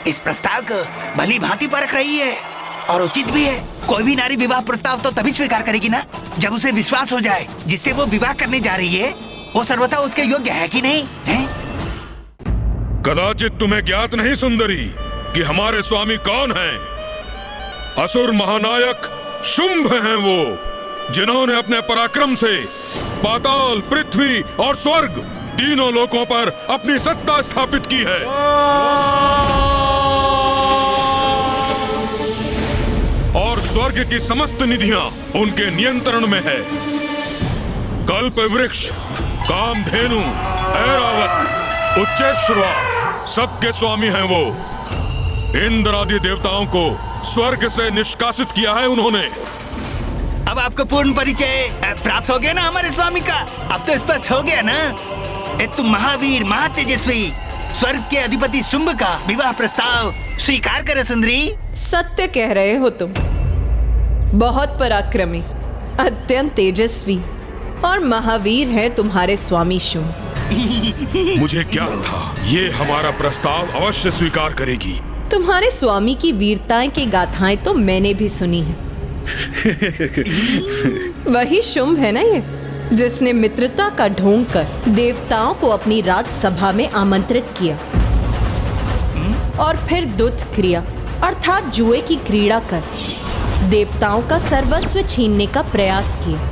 [SPEAKER 17] इस प्रस्ताव को भली भांति परख रही है और उचित भी है। कोई भी नारी विवाह प्रस्ताव तो तभी स्वीकार करेगी ना जब उसे विश्वास हो जाए जिससे वो विवाह करने जा रही है वो सर्वथा उसके योग्य है कि नहीं है?
[SPEAKER 11] कदाचित तुम्हें ज्ञात नहीं सुंदरी कि हमारे स्वामी कौन हैं? असुर महानायक शुंभ हैं वो, जिन्होंने अपने पराक्रम से पाताल, पृथ्वी और स्वर्ग तीनों लोकों पर अपनी सत्ता स्थापित की है। और स्वर्ग की समस्त निधियां उनके नियंत्रण में है। कल्प वृक्ष, कामधेनु, ऐरावत, उच्चैश्रवा सबके स्वामी हैं वो। इंद्र आदि देवताओं को स्वर्ग से निष्कासित किया है उन्होंने।
[SPEAKER 17] अब आपको पूर्ण परिचय प्राप्त हो गया ना हमारे स्वामी का? अब तो स्पष्ट हो गया ना? तुम महावीर, महातेजस्वी स्वर्ग के अधिपति शुंभ का विवाह प्रस्ताव स्वीकार करे सुंदरी।
[SPEAKER 4] सत्य कह रहे हो तुम। बहुत पराक्रमी, अत्यंत तेजस्वी और महावीर है तुम्हारे स्वामी शुंभ।
[SPEAKER 11] मुझे क्या था ये हमारा प्रस्ताव अवश्य स्वीकार करेगी।
[SPEAKER 4] तुम्हारे स्वामी की वीरताएं की गाथाएं तो मैंने भी सुनी है। वही शुंभ है ना ये, जिसने मित्रता का ढोंग कर देवताओं को अपनी राजसभा में आमंत्रित किया और फिर दुत क्रिया अर्थात जुए की क्रीड़ा कर देवताओं का सर्वस्व छीनने का प्रयास किया।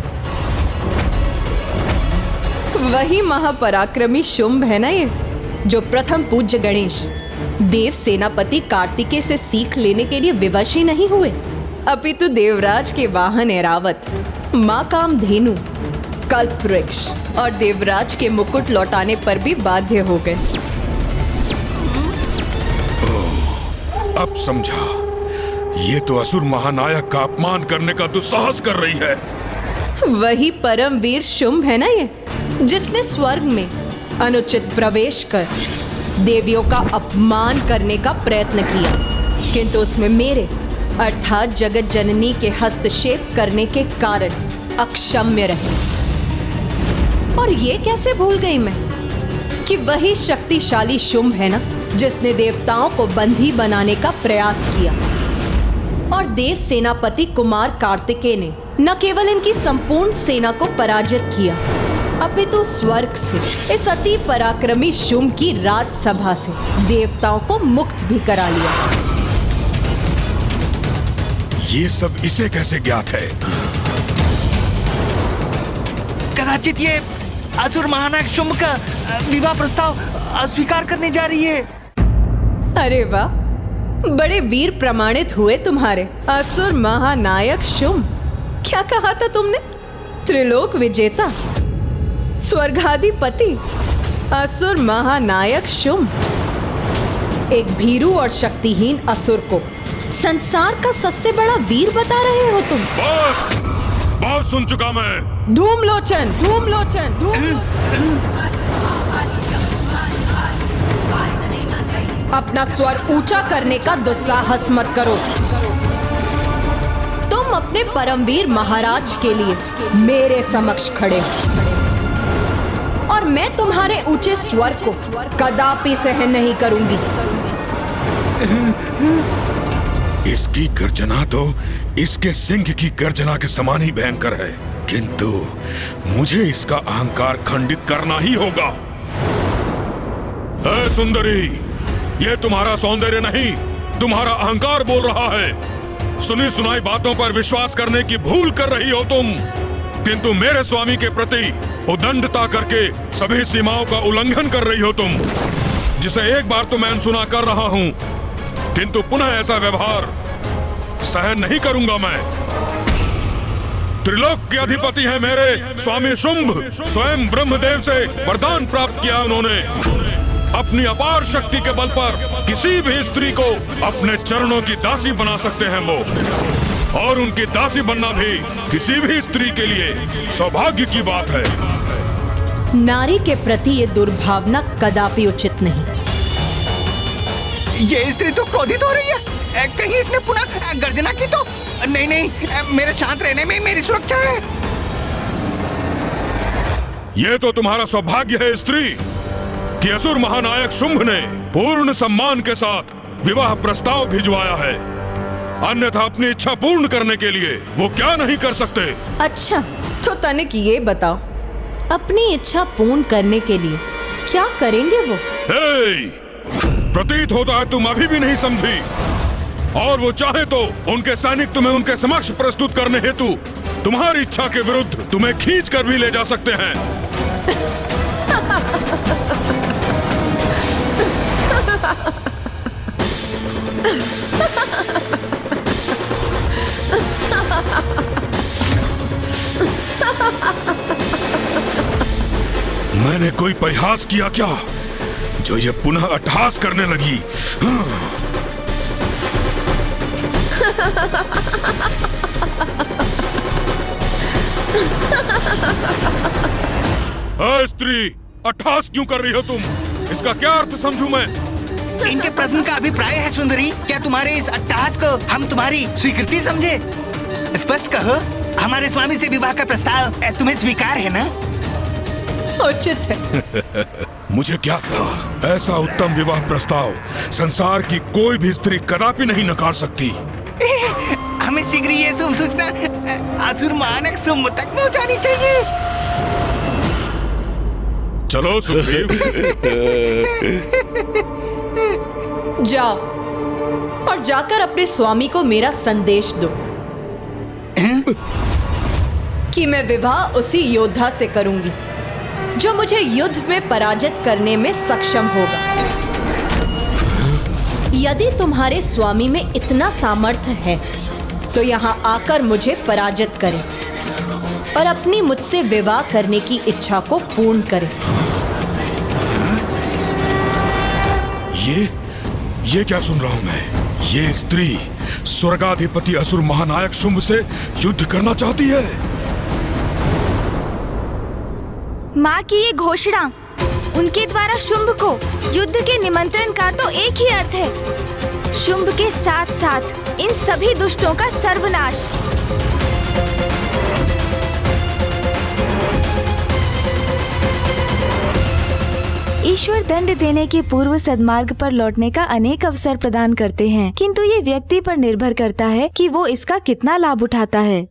[SPEAKER 4] वही महापराक्रमी शुंभ है ना ये, जो प्रथम पूज्य गणेश देव सेनापति कार्तिकेय से सीख लेने के लिए विवश ही नहीं हुए, अपितु देवराज के वाहन ऐरावत, मां कामधेनु, कल्प वृक्ष और देवराज के मुकुट लौटाने पर भी बाध्य हो गए।
[SPEAKER 11] अब समझा, ये तो असुर महानायक का अपमान करने का दुस्साहस कर रही है।
[SPEAKER 4] वही परमवीर शुंभ है ना ये, जिसने स्वर्ग में अनुचित प्रवेश कर देवियों का अपमान करने का प्रयत्न किया, किंतु उसमें मेरे अर्थात जगत जननी के हस्तक्षेप करने के कारण अक्षम्य रहे। और ये कैसे भूल गई मैं कि वही शक्तिशाली शुंभ है ना, जिसने देवताओं को बंधी बनाने का प्रयास किया और देव सेनापति कुमार कार्तिकेय ने न केवल इनकी संपूर्ण सेना को पराजित किया, अपितु स्वर्ग से इस अति पराक्रमी शुंभ की राजसभा से देवताओं को मुक्त भी करा लिया।
[SPEAKER 11] ये सब इसे कैसे ज्ञात है?
[SPEAKER 17] कदाचित ये असुर महानायक शुंभ का विवाह प्रस्ताव अस्वीकार करने जा रही है।
[SPEAKER 4] अरे वाह, बड़े वीर प्रमाणित हुए तुम्हारे असुर महानायक शुंभ। क्या कहा था तुमने? त्रिलोक विजेता, स्वर्गाधिपति, असुर महानायक शुंभ। एक भीरू और शक्तिहीन असुर को संसार का सबसे बड़ा वीर बता रहे हो तुम।
[SPEAKER 11] बस, बहुत सुन चुका मैं।
[SPEAKER 4] धूम्रलोचन, धूम्रलोचन, अपना स्वर ऊंचा करने का दुस्साहस मत करो। तुम अपने परमवीर महाराज के लिए मेरे समक्ष खड़े हो और मैं तुम्हारे ऊंचे स्वर को कदापि सहन नहीं करूंगी।
[SPEAKER 11] इसकी गर्जना तो इसके सिंह की गर्जना के समान ही भयंकर है, किंतु मुझे इसका अहंकार खंडित करना ही होगा। ऐ सुंदरी, ये तुम्हारा सौंदर्य नहीं, तुम्हारा अहंकार बोल रहा है। सुनी सुनाई बातों पर विश्वास करने की भूल कर रही हो तुम, किंतु मेरे स्वामी के प्रति उदंडता करके सभी सीमाओं का उल्लंघन कर रही हो तुम, जिसे एक बार तो मैं अनसुना कर रहा हूं, किंतु पुनः ऐसा व्यवहार सहन नहीं करूंगा मैं। त्रिलोक के अधिपति हैं मेरे स्वामी शुंभ, स्वयं ब्रह्मदेव से वरदान प्राप्त किया उन्होंने। अपनी अपार शक्ति के बल पर किसी भी स्त्री को अपने चरणों की दासी बना सकते हैं वो, और उनकी दासी बनना भी किसी भी स्त्री के लिए सौभाग्य की बात है।
[SPEAKER 4] नारी के प्रति ये दुर्भावना कदापि उचित नहीं।
[SPEAKER 17] ये स्त्री तो क्रोधित हो रही है। कहीं इसने पुनः गर्जना की तो? नहीं नहीं, मेरे शांत रहने में मेरी सुरक्षा है।
[SPEAKER 11] ये तो तुम्हारा सौभाग्य है स्त्री कि असुर महानायक शुंभ ने पूर्ण सम्मान के साथ विवाह प्रस्ताव भिजवाया है, अन्यथा अपनी इच्छा पूर्ण करने के लिए वो क्या नहीं कर सकते।
[SPEAKER 4] अच्छा, तो तनिक ये बताओ, अपनी इच्छा पूर्ण करने के लिए क्या करेंगे वो?
[SPEAKER 11] प्रतीत होता है तुम अभी भी नहीं समझी, और वो चाहे तो उनके सैनिक तुम्हें उनके समक्ष प्रस्तुत करने हेतु तुम्हारी इच्छा के विरुद्ध तुम्हें खींच कर भी ले जा सकते हैं। मैंने कोई परिहास किया क्या जो ये पुनः अट्टहास करने लगी? स्त्री, अट्टहास क्यों कर रही हो तुम? इसका क्या अर्थ समझूं मैं?
[SPEAKER 17] इनके प्रश्न का अभिप्राय है सुंदरी, क्या तुम्हारे इस अट्टहास को हम तुम्हारी स्वीकृति समझे? स्पष्ट कहो, हमारे स्वामी से विवाह का प्रस्ताव तुम्हें स्वीकार है ना?
[SPEAKER 4] उचित है।
[SPEAKER 11] मुझे क्या था, ऐसा उत्तम विवाह प्रस्ताव संसार की कोई भी स्त्री कदापि नहीं नकार सकती।
[SPEAKER 17] हमें शीघ्र ये शुभ सूचना असुर महानायक शुंभ तक पहुंचानी चाहिए।
[SPEAKER 11] चलो सुग्रीव।
[SPEAKER 4] जाओ और जाकर अपने स्वामी को मेरा संदेश दो कि मैं विवाह उसी योद्धा से करूंगी जो मुझे युद्ध में पराजित करने में सक्षम होगा। यदि तुम्हारे स्वामी में इतना सामर्थ्य है तो यहाँ आकर मुझे पराजित करें और अपनी मुझसे विवाह करने की इच्छा को पूर्ण करें।
[SPEAKER 11] ये क्या सुन रहा हूं मैं? ये स्त्री स्वर्गाधिपति असुर महानायक शुंभ से युद्ध करना चाहती है।
[SPEAKER 1] माँ की ये घोषणा, उनके द्वारा शुंभ को युद्ध के निमंत्रण का तो एक ही अर्थ है, शुंभ के साथ साथ इन सभी दुष्टों का सर्वनाश। ईश्वर दंड देने के पूर्व सद्मार्ग पर लौटने का अनेक अवसर प्रदान करते हैं, किंतु ये व्यक्ति पर निर्भर करता है कि वो इसका कितना लाभ उठाता है।